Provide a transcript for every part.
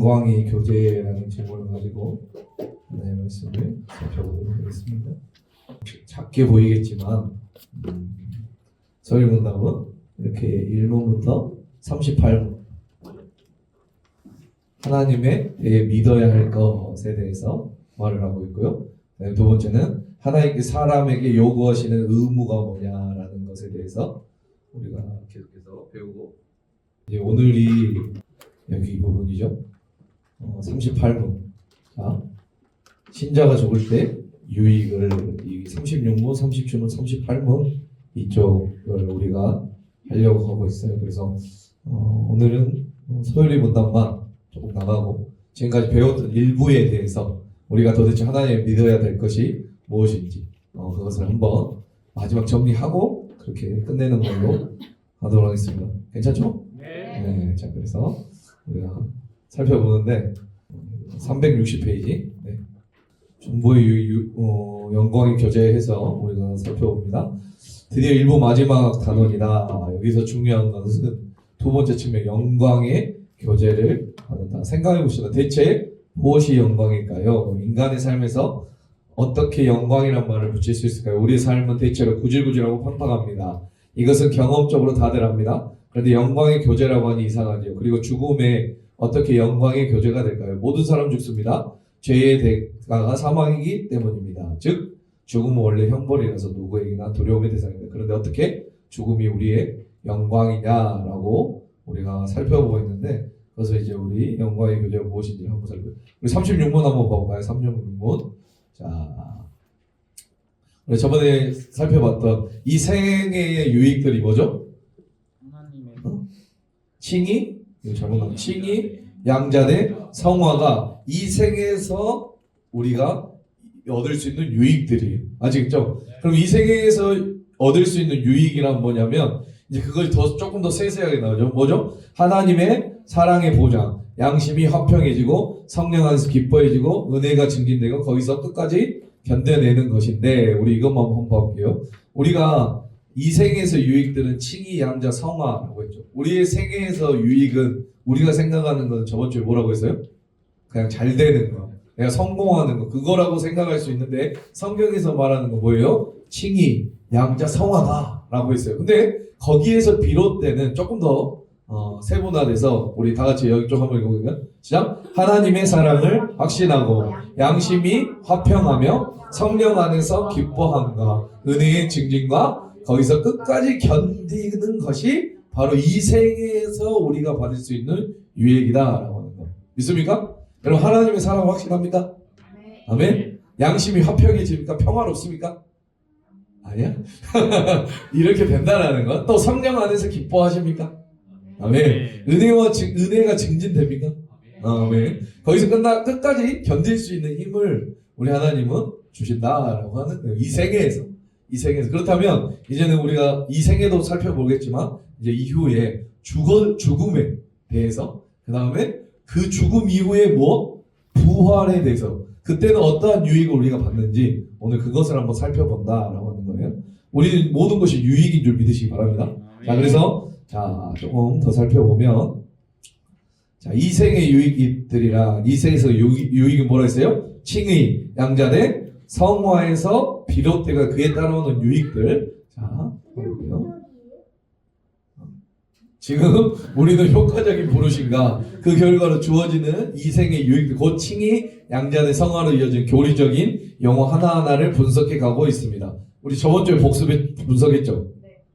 영광의 교제라는 제목을 가지고 하나님의 말씀을 살펴보도록 하겠습니다. 작게 보이겠지만 서울문답은 이렇게 1문부터 38문 하나님에 대해 믿어야 할 것에 대해서 말을 하고 있고요. 두 번째는 하나님께 사람에게 요구하시는 의무가 뭐냐라는 것에 대해서 우리가 계속해서 배우고, 이제 오늘이 여기 이 부분이죠. 38문. 자, 신자가 죽을 때 유익을, 이 36문, 37문, 38문 이쪽을 우리가 하려고 하고 있어요. 그래서 오늘은 소요리 문답만 조금 나가고, 지금까지 배웠던 일부에 대해서 우리가 도대체 하나님을 믿어야 될 것이 무엇인지 그것을 한번 마지막 정리하고 그렇게 끝내는 걸로 하도록 하겠습니다. 괜찮죠? 네. 자, 그래서 우리가 살펴보는데 360페이지 중보의 영광의 교제해서 우리가 살펴봅니다. 드디어 일부 마지막 단원이다. 여기서 중요한 것은 두 번째 측면, 영광의 교제를 받는다. 생각해 봅시다. 대체 무엇이 영광일까요? 인간의 삶에서 어떻게 영광이란 말을 붙일 수 있을까요? 우리의 삶은 대체로 구질구질하고 팡팡합니다. 이것은 경험적으로 다들 합니다. 그런데 영광의 교제라고 하니 이상하죠. 그리고 죽음에 어떻게 영광의 교제가 될까요? 모든 사람 죽습니다. 죄의 대가가 사망이기 때문입니다. 즉 죽음은 원래 형벌이라서 누구에게나 두려움의 대상입니다. 그런데 어떻게 죽음이 우리의 영광이냐라고 우리가 살펴보고 있는데, 그래서 이제 우리 영광의 교제가 무엇인지 한번 살펴볼게요. 우리 36문 한번 봐볼까요? 36문. 자, 우리 저번에 살펴봤던 이 생애의 유익들이 뭐죠? 하나님의 칭의, 이거 잘못 나왔네. 칭의, 양자대, 성화가 이 생에서 우리가 얻을 수 있는 유익들이에요. 아시겠죠? 그럼 이 생에서 얻을 수 있는 유익이란 뭐냐면, 이제 그걸 조금 더 세세하게 나오죠. 뭐죠? 하나님의 사랑의 보장, 양심이 화평해지고 성령 안에서 기뻐해지고 은혜가 증진되고 거기서 끝까지 견뎌내는 것인데, 우리 이것만 한번 볼게요. 우리가 이 생에서 유익들은 칭의, 양자, 성화라고 했죠. 우리의 생애에서 유익은 우리가 생각하는 건 저번 주에 뭐라고 했어요? 그냥 잘 되는 거, 내가 성공하는 거, 그거라고 생각할 수 있는데 성경에서 말하는 거 뭐예요? 칭의, 양자, 성화다 라고 했어요. 근데 거기에서 비롯되는 조금 더 세분화돼서 우리 다 같이 여기 쪽 한번 읽어보면, 시작. 하나님의 사랑을 확신하고 양심이 화평하며 성령 안에서 기뻐함과 은혜의 증진과 거기서 끝까지 견디는 것이 바로 이 생에서 우리가 받을 수 있는 유익이다라고 하는 거. 믿습니까? 여러분, 하나님의 사랑 확신합니까? 아멘. 양심이 화평해집니까? 평화롭습니까? 아니야? 이렇게 된다라는 건 또 성령 안에서 기뻐하십니까? 아멘. 은혜가 증진됩니까? 아멘. 거기서 끝까지 견딜 수 있는 힘을 우리 하나님은 주신다라고 하는 거예요. 이 생에서. 그렇다면 이제는 우리가 이 생에도 살펴보겠지만, 이제 이후에 죽음에 대해서, 그 다음에 그 죽음 이후에 부활에 대해서, 그때는 어떠한 유익을 우리가 받는지 오늘 그것을 한번 살펴본다라고 하는 거예요. 우리는 모든 것이 유익인 줄 믿으시기 바랍니다. 자, 그래서 조금 더 살펴보면, 자, 이 생의 유익들이랑 이 생에서 유익은 뭐라 했어요? 칭의, 양자대, 성화에서 비롯되고 그에 따라오는 유익들. 자, 볼게요. 지금 우리는 효과적인 부르심과 그 결과로 주어지는 이 생의 유익들, 곧 칭의, 양자대, 성화로 이어진 교리적인 용어 하나하나를 분석해 가고 있습니다. 우리 저번 주에 분석했죠?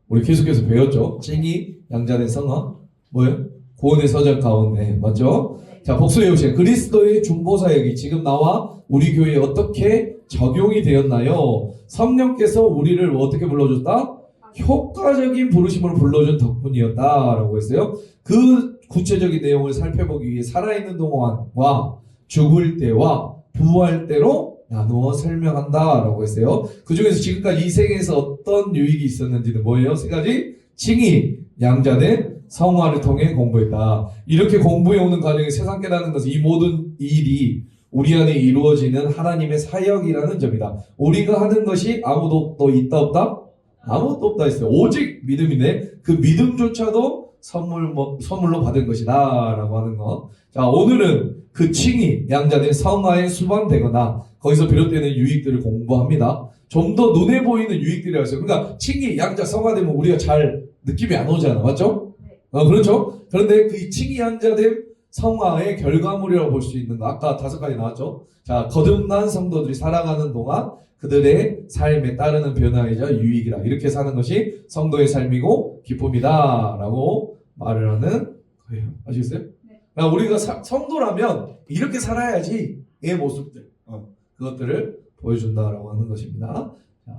우리 계속해서 배웠죠? 칭의, 양자대, 성화. 뭐예요? 구원의 서적 가운데. 맞죠? 자, 복수해 보세요. 그리스도의 중보사역이 지금 나와 우리 교회에 어떻게 적용이 되었나요? 성령께서 우리를 어떻게 불러줬다? 효과적인 부르심으로 불러준 덕분이었다라고 했어요. 그 구체적인 내용을 살펴보기 위해 살아있는 동안과 죽을 때와 부활 때로 나누어 설명한다라고 했어요. 그 중에서 지금까지 이 생에서 어떤 유익이 있었는지는 뭐예요? 세 가지. 칭의, 양자대, 성화를 통해 공부했다. 이렇게 공부해오는 과정에 세상 깨닫는 것은 이 모든 일이 우리 안에 이루어지는 하나님의 사역이라는 점이다. 우리가 하는 것이 아무도 또 있다 없다? 아무것도 없다 했어요. 오직 믿음인데 그 믿음조차도 선물로 받은 것이다라고 하는 거. 자, 오늘은 그 칭의 양자된 성화에 수반되거나 거기서 비롯되는 유익들을 공부합니다. 좀 더 눈에 보이는 유익들이라고 했어요. 그러니까 칭의 양자 성화되면 우리가 잘 느낌이 안 오잖아, 맞죠? 그렇죠. 그런데 그 칭의 양자된 성화의 결과물이라고 볼 수 있는 거 아까 5가지 나왔죠. 자, 거듭난 성도들이 살아가는 동안 그들의 삶에 따르는 변화이자 유익이라 이렇게 사는 것이 성도의 삶이고 기쁨이다 라고 말을 하는 거예요. 아시겠어요? 네. 그러니까 우리가 성도라면 이렇게 살아야지 의 모습들 그것들을 보여준다라고 하는 것입니다. 자,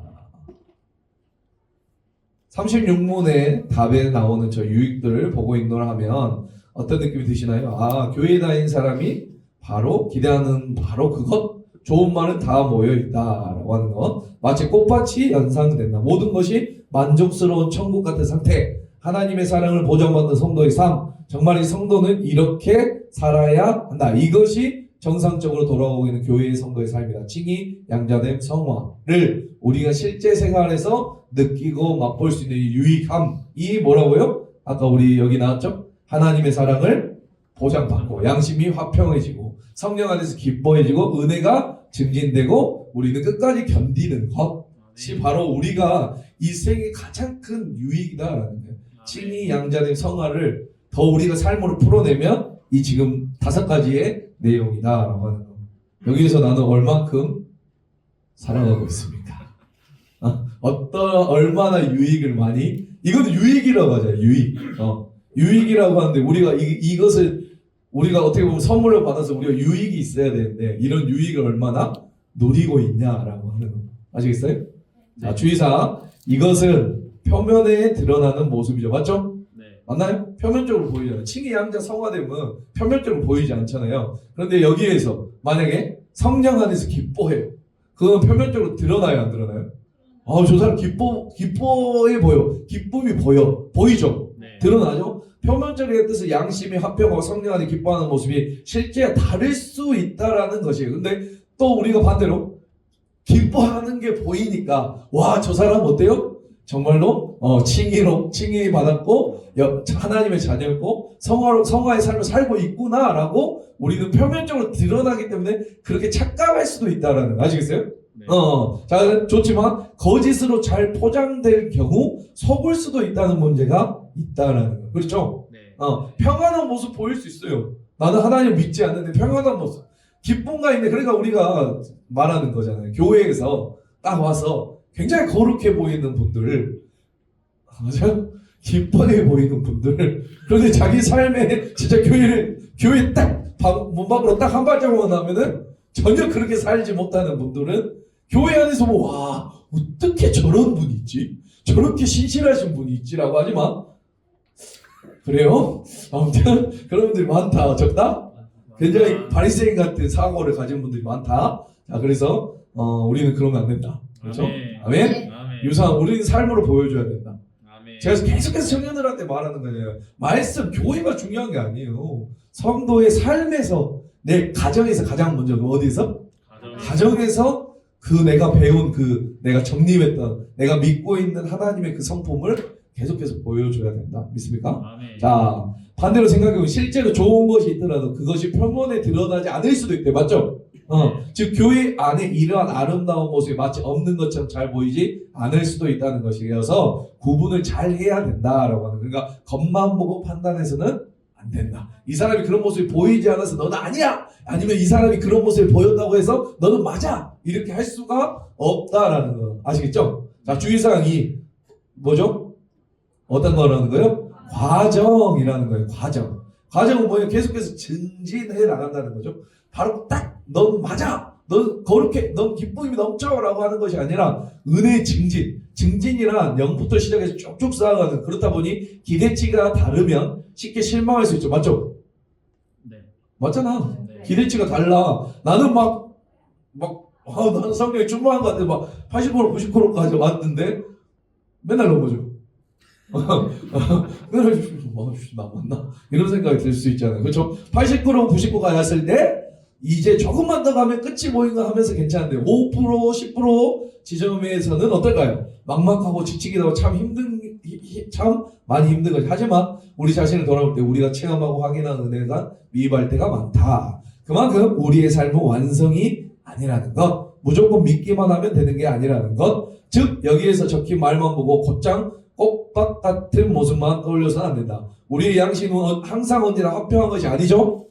36문의 답에 나오는 저 유익들을 보고 읽노라 하면 어떤 느낌이 드시나요? 아, 교회에 다니는 사람이 바로 기대하는 바로 그것, 좋은 말은 다 모여있다라고 하는 것. 마치 꽃밭이 연상된다. 모든 것이 만족스러운 천국 같은 상태. 하나님의 사랑을 보장받는 성도의 삶. 정말 이 성도는 이렇게 살아야 한다. 이것이 정상적으로 돌아오고 있는 교회의 성도의 삶이다. 칭의, 양자됨, 성화를 우리가 실제 생활에서 느끼고 맛볼 수 있는 유익함. 이 뭐라고요? 아까 우리 여기 나왔죠? 하나님의 사랑을 보장받고 양심이 화평해지고 성령 안에서 기뻐해지고 은혜가 증진되고 우리는 끝까지 견디는 것이 바로 우리가 이 생의 가장 큰 유익이다라는 거예요. 칭의 양자된 성화를 더 우리가 삶으로 풀어내면 이 지금 5가지의 내용이다라고 하는 거. 여기에서 나는 얼만큼 사랑하고 있습니까? 얼마나 유익을 많이 이거는 유익이라고 하잖아요. 유익. 유익이라고 하는데 우리가 이것을 우리가 어떻게 보면 선물을 받아서 우리가 유익이 있어야 되는데 이런 유익을 얼마나 누리고 있냐라고 하는 거. 아시겠어요? 네. 자, 주의사항. 이것은 표면에 드러나는 모습이죠. 맞죠? 네. 맞나요? 표면적으로 보이잖아요. 칭의 양자 성화되면 표면적으로 보이지 않잖아요. 그런데 여기에서 만약에 성령 안에서 기뻐해요. 그건 표면적으로 드러나요, 안 드러나요? 저 사람 기뻐해 보여. 기쁨이 보이죠? 네. 드러나죠? 표면적인 뜻은 양심이 화평하고 성령 안에 기뻐하는 모습이 실제 다를 수 있다라는 것이에요. 근데 또 우리가 반대로 기뻐하는 게 보이니까 와, 저 사람 어때요? 정말로 칭의 받았고 하나님의 자녀였고 성화의 삶을 살고 있구나라고 우리는 표면적으로 드러나기 때문에 그렇게 착각할 수도 있다라는 거 아시겠어요? 네. 자, 좋지만 거짓으로 잘 포장될 경우 속을 수도 있다는 문제가 있다라는 거. 그렇죠? 네. 평안한 모습 보일 수 있어요. 나는 하나님 믿지 않는데 평안한 모습. 기쁨과 있네. 그러니까 우리가 말하는 거잖아요. 교회에서 딱 와서 굉장히 거룩해 보이는 분들, 맞아요? 기뻐해 보이는 분들. 그런데 자기 삶에 진짜 교회 딱 문 밖으로 딱 한 발자국만 나면은 전혀 그렇게 살지 못하는 분들은 교회 안에서 와, 어떻게 저런 분이 있지? 저렇게 신실하신 분이 있지라고 하지만 그래요? 아무튼 그런 분들이 많다. 적다? 굉장히 바리새인 같은 사고를 가진 분들이 많다. 자, 그래서 우리는 그러면 안 된다. 그렇죠? 아멘? 아멘? 유사한 우리는 삶으로 보여줘야 된다. 아멘. 제가 계속해서 청년들한테 말하는 거예요. 말씀, 교회가 중요한 게 아니에요. 성도의 삶에서 내 가정에서 가장 먼저 어디서? 가정에서 그 내가 배운 내가 정립했던 내가 믿고 있는 하나님의 그 성품을 계속해서 보여줘야 된다. 믿습니까? 아멘. 자, 반대로 생각해보면 실제로 좋은 것이 있더라도 그것이 표면에 드러나지 않을 수도 있대. 맞죠? 즉 교회 안에 이러한 아름다운 모습이 마치 없는 것처럼 잘 보이지 않을 수도 있다는 것이어서 구분을 잘 해야 된다라고 하는. 그러니까 겉만 보고 판단해서는 안 된다. 이 사람이 그런 모습이 보이지 않아서 너는 아니야. 아니면 이 사람이 그런 모습을 보였다고 해서 너는 맞아. 이렇게 할 수가 없다라는 거. 아시겠죠? 자, 주의사항이 뭐죠? 어떤 거라는 거예요? 과정이라는 거예요. 과정은 뭐예요? 계속해서 증진해 나간다는 거죠. 바로 딱 넌 맞아. 넌 거룩해. 넌 기쁨이 넘쳐라고 하는 것이 아니라 은혜의 증진이란 0부터 시작해서 쭉쭉 쌓아가는. 그렇다 보니 기대치가 다르면 쉽게 실망할 수 있죠. 맞죠? 네. 맞잖아. 네. 기대치가 달라. 나는 나는 성령이 충만한 것 같아. 막 80% 90%까지 왔는데 맨날 넘어져. 나 맞나? 이런 생각이 들 수 있잖아요. 그렇죠? 80% 90%가 왔을 때 이제 조금만 더 가면 끝이 보인가 하면서 괜찮은데 5% 10% 지점에서는 어떨까요? 막막하고 지치기도 하고 참 참 많이 힘든 거지. 하지만 우리 자신을 돌아볼 때 우리가 체험하고 확인한 은혜가 미흡할 때가 많다. 그만큼 우리의 삶은 완성이 아니라는 것, 무조건 믿기만 하면 되는 게 아니라는 것, 즉 여기에서 적힌 말만 보고 곧장 꽃밭 같은 모습만 떠올려서는 안 된다. 우리의 양심은 항상 언제나 화평한 것이 아니죠?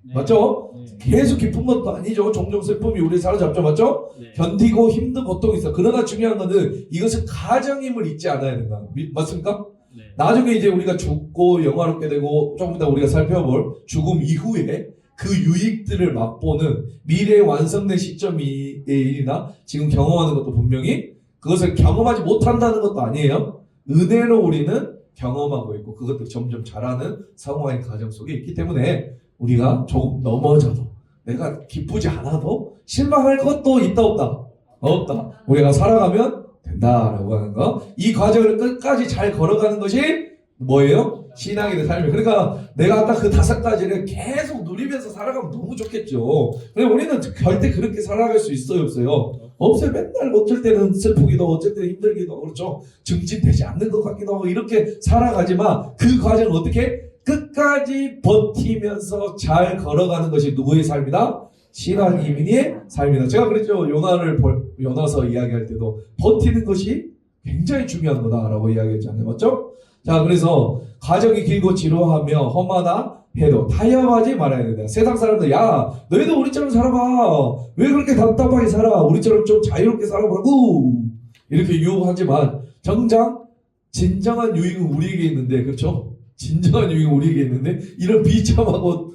네. 맞죠? 네. 계속 기쁜 것도 아니죠. 종종 슬픔이 우리 사로잡죠. 맞죠? 네. 견디고 힘든 고통이 있어. 그러나 중요한 것은 이것은 가정임을 잊지 않아야 된다. 맞습니까? 네. 나중에 이제 우리가 죽고 영화롭게 되고 조금 이따 우리가 살펴볼 죽음 이후에 그 유익들을 맛보는 미래의 완성된 시점이나 지금 경험하는 것도 분명히 그것을 경험하지 못한다는 것도 아니에요. 은혜로 우리는 경험하고 있고 그것들 점점 자라는 성화의 과정 속에 있기 때문에 우리가 조금 넘어져도 내가 기쁘지 않아도 실망할 것도 있다 없다? 없다. 우리가 살아가면 된다라고 하는 거. 이 과정을 끝까지 잘 걸어가는 것이 뭐예요? 신앙인의 삶이에요. 그러니까 내가 아까 그 5가지를 계속 누리면서 살아가면 너무 좋겠죠. 근데 우리는 절대 그렇게 살아갈 수 있어요? 없어요? 없어요. 맨날 어쩔 때는 슬프기도 하고 어쩔 때는 힘들기도 하고 그렇죠. 증진되지 않는 것 같기도 하고 이렇게 살아가지만 그 과정을 어떻게 끝까지 버티면서 잘 걸어가는 것이 누구의 삶이다? 신앙인의 삶이다. 제가 그랬죠. 요나서 이야기할 때도 버티는 것이 굉장히 중요한 거다라고 이야기했잖아요. 맞죠? 자, 그래서 과정이 길고 지루하며 험하다 해도 타협하지 말아야 된다. 세상 사람들, 야, 너희도 우리처럼 살아봐. 왜 그렇게 답답하게 살아? 우리처럼 좀 자유롭게 살아보라고. 이렇게 유혹하지만 정작 진정한 유익은 우리에게 있는데, 그렇죠? 진정한 유익은 우리에게 있는데 이런 비참하고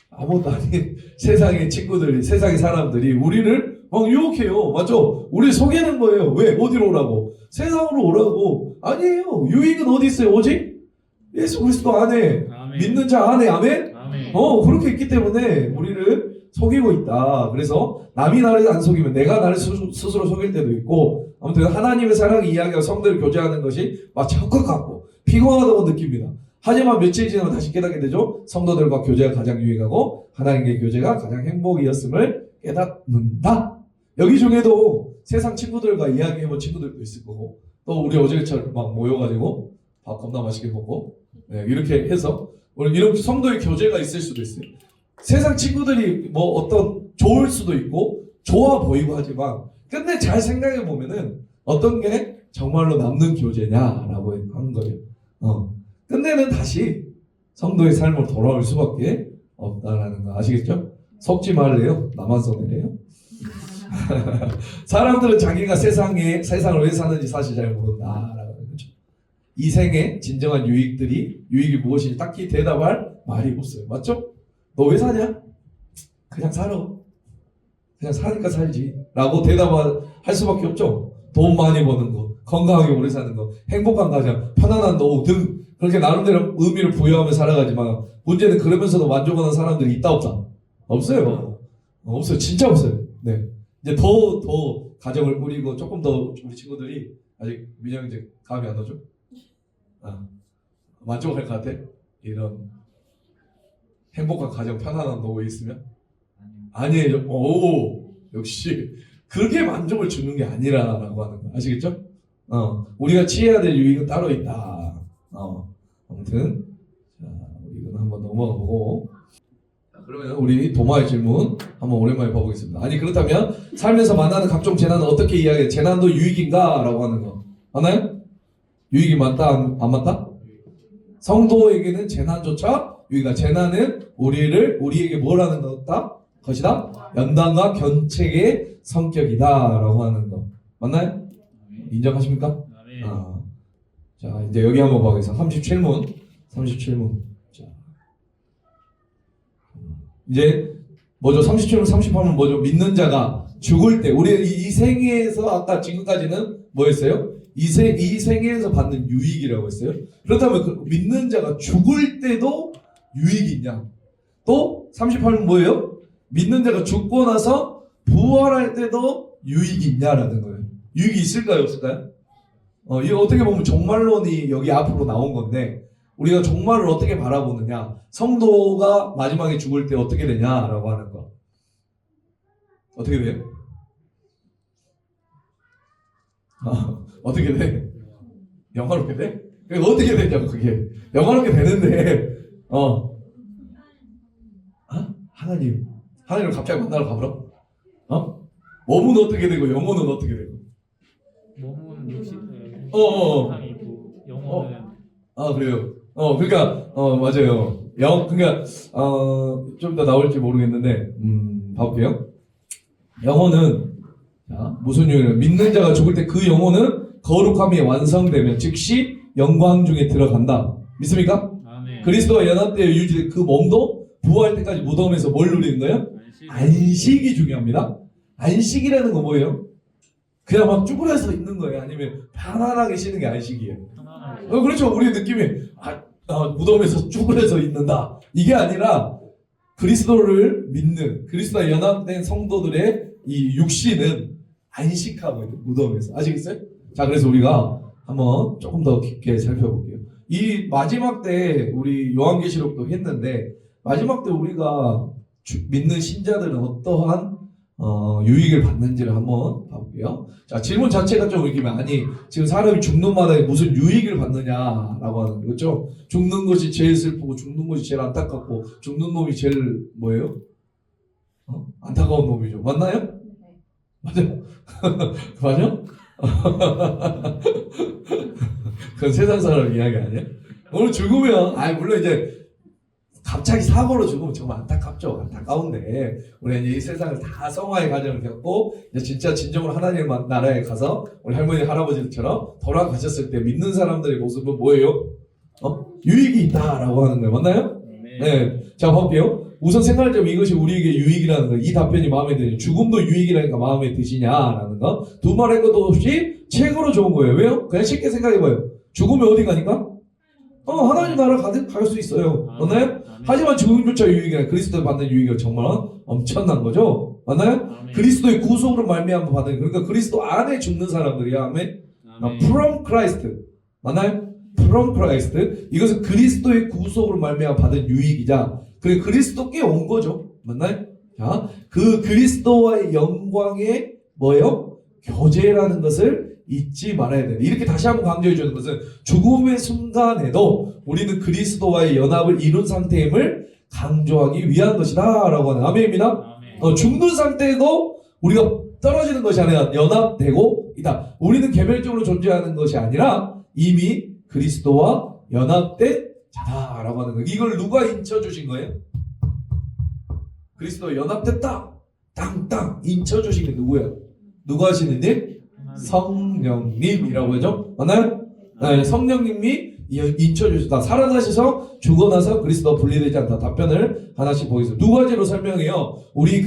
아무것도 아닌 세상의 친구들이, 세상의 사람들이 우리를 막 유혹해요. 맞죠? 우리 속이는 거예요. 왜? 어디로 오라고? 세상으로 오라고. 아니에요. 유익은 어디 있어요? 오직 예수 그리스도 안에, 아멘. 믿는 자 안에. 아멘? 아멘. 그렇게 있기 때문에 우리를 속이고 있다. 그래서 남이 나를 안 속이면 내가 나를 스스로 속일 때도 있고, 아무튼 하나님의 사랑 이야기와 성도를 교제하는 것이 마치 헛것 같고 피곤하다고 느낍니다. 하지만 며칠 지나면 다시 깨닫게 되죠. 성도들과 교제가 가장 유익하고 하나님의 교제가 가장 행복이었음을 깨닫는다. 여기 중에도 세상 친구들과 이야기해본 친구들도 있을 거고, 또 우리 어제처럼 막 모여가지고 밥 겁나 맛있게 먹고, 네, 이렇게 해서 오늘 이런 성도의 교제가 있을 수도 있어요. 세상 친구들이 뭐 어떤 좋을 수도 있고 좋아 보이고 하지만 근데 잘 생각해 보면은 어떤 게 정말로 남는 교제냐라고 한 거예요. 끝내는 다시 성도의 삶으로 돌아올 수밖에 없다라는 거 아시겠죠? 속지 말래요. 나만 손해래요. 사람들은 자기가 세상을 왜 사는지 사실 잘 모른다라는 거죠. 이 생의 진정한 유익이 무엇인지 딱히 대답할 말이 없어요. 맞죠? 너 왜 사냐? 그냥 살아. 그냥 사니까 살지. 라고 대답할 수밖에 없죠. 돈 많이 버는 거, 건강하게 오래 사는 거, 행복한 가정, 편안한 노후 등 그렇게 나름대로 의미를 부여하며 살아가지만 문제는 그러면서도 만족하는 사람들이 있다 없다? 없어요. 없어요. 진짜 없어요. 네. 이제 더 가정을 꾸리고 조금 더 우리 친구들이 아직 민영이 이제 감이 안 오죠? 만족할 것 같아? 이런 행복한 가정, 편안한 노후에 있으면? 아니에요. 오, 역시 그게 만족을 주는 게 아니라라고 하는 거 아시겠죠? 우리가 취해야 될 유익은 따로 있다. 아무튼 자, 우리 이건 한번 넘어가 보고, 그러면 우리 도마의 질문 한번 오랜만에 봐보겠습니다. 아니 그렇다면 삶에서 만나는 각종 재난은 어떻게 이야기해? 재난도 유익인가? 라고 하는 거 맞나요? 유익이 맞다? 안 맞다? 성도에게는 재난조차 유익이다. 재난은 우리에게 뭘 하는 것이다? 연단과 견책의 성격이다 라고 하는 거 맞나요? 인정하십니까? 자 이제 여기 한번 보겠습니다. 37문 자, 이제 뭐죠? 37문 38문 뭐죠? 믿는 자가 죽을 때 우리 이 생에서 아까 지금까지는 뭐였어요? 이 생에서 받는 유익이라고 했어요. 그렇다면 그 믿는 자가 죽을 때도 유익이 있냐? 또 38문 뭐예요? 믿는 자가 죽고 나서 부활할 때도 유익이 있냐라는 거예요. 유익이 있을까요? 없을까요? 이거 어떻게 보면 종말론이 여기 앞으로 나온 건데 우리가 종말을 어떻게 바라보느냐, 성도가 마지막에 죽을 때 어떻게 되냐라고 하는 거. 어떻게 돼요? 어떻게 돼? 영화롭게 돼? 그게 어떻게 되냐고 그게. 영화롭게 되는데 하나님을 갑자기 만나러 가버려? 몸은 어떻게 되고 영혼은 어떻게 되고? 몸은 육신이 있고 영혼은 그래요. 그러니까 맞아요. 그러니까 좀 더 나올지 모르겠는데 봐볼게요. 영혼은 무슨 유익을 믿는 자가 죽을 때 그 영혼은 거룩함이 완성되면 즉시 영광 중에 들어간다. 믿습니까? 아멘. 그리스도와 연합되어 유지된 그 몸도 부활 때까지 무덤에서 뭘 누리는 거예요? 안식이 중요합니다. 안식이라는 건 뭐예요? 그냥 막 쭈그려서 있는 거예요? 아니면 편안하게 쉬는 게 안식이에요? 그렇죠. 우리 느낌이 무덤에서 쭈그려서 있는다. 이게 아니라 그리스도를 믿는 그리스도와 연합된 성도들의 이 육신은 안식하고 있는 무덤에서. 아시겠어요? 자, 그래서 우리가 한번 조금 더 깊게 살펴볼게요. 이 마지막 때 우리 요한계시록도 했는데 마지막 때 우리가 믿는 신자들은 어떠한 유익을 받는지를 한번 봐볼게요. 자, 질문 자체가 좀 이렇게 아니 지금 사람이 죽는 마당에 무슨 유익을 받느냐라고 하는 거죠. 죽는 것이 제일 슬프고 죽는 것이 제일 안타깝고 죽는 놈이 제일 뭐예요? 안타까운 놈이죠. 맞나요? 맞아요? 맞아? 그건 세상 사람 이야기 아니야? 오늘 죽으면 물론 이제 갑자기 사고로 죽으면 정말 안타깝죠. 안타까운데 우리 이제 이 세상을 다 성화의 과정을 겪고 이제 진짜 진정으로 하나님 나라에 가서 우리 할머니 할아버지처럼 돌아가셨을 때 믿는 사람들의 모습은 뭐예요? 유익이 있다라고 하는 거예요. 맞나요? 네. 자, 볼게요. 우선 생각할 때 이것이 우리에게 유익이라는 거, 이 답변이 마음에 드니 죽음도 유익이라니까 마음에 드시냐라는 거. 두 말 할 것도 없이 최고로 좋은 거예요. 왜요? 그냥 쉽게 생각해봐요. 죽으면 어디 가니까? 하나님 나라 갈 수 있어요. 맞나요? 하지만 죽음조차 유익이라 그리스도 받는 유익이 정말 엄청난 거죠. 맞나요? 그리스도의 구속으로 말미암아 받는 그러니까 그리스도 안에 죽는 사람들이야. 아멘. From Christ. 맞나요? From Christ. 이것은 그리스도의 구속으로 말미암아 받은 유익이자 그리고 그리스도께 온 거죠. 맞나요? 자, 그 그리스도와의 영광의 뭐예요? 교제라는 것을 잊지 말아야 된다. 이렇게 다시 한번 강조해 주는 것은 죽음의 순간에도 우리는 그리스도와의 연합을 이룬 상태임을 강조하기 위한 것이다 라고 하는 아멘입니다. 죽는 상태에도 우리가 떨어지는 것이 아니라 연합되고 있다. 우리는 개별적으로 존재하는 것이 아니라 이미 그리스도와 연합된 자다라고 하는 거예요. 이걸 누가 인쳐주신 거예요? 그리스도와 연합됐다. 땅땅 인쳐주신 게 누구예요? 누가 하시는 일? 성령님이라고 하죠. 맞나요? 네, 성령님이 인쳐주셨다. 살아나셔서 죽어나서 그리스도와 분리되지 않다. 답변을 하나씩 보겠습니다. 두 가지로 설명해요. 우리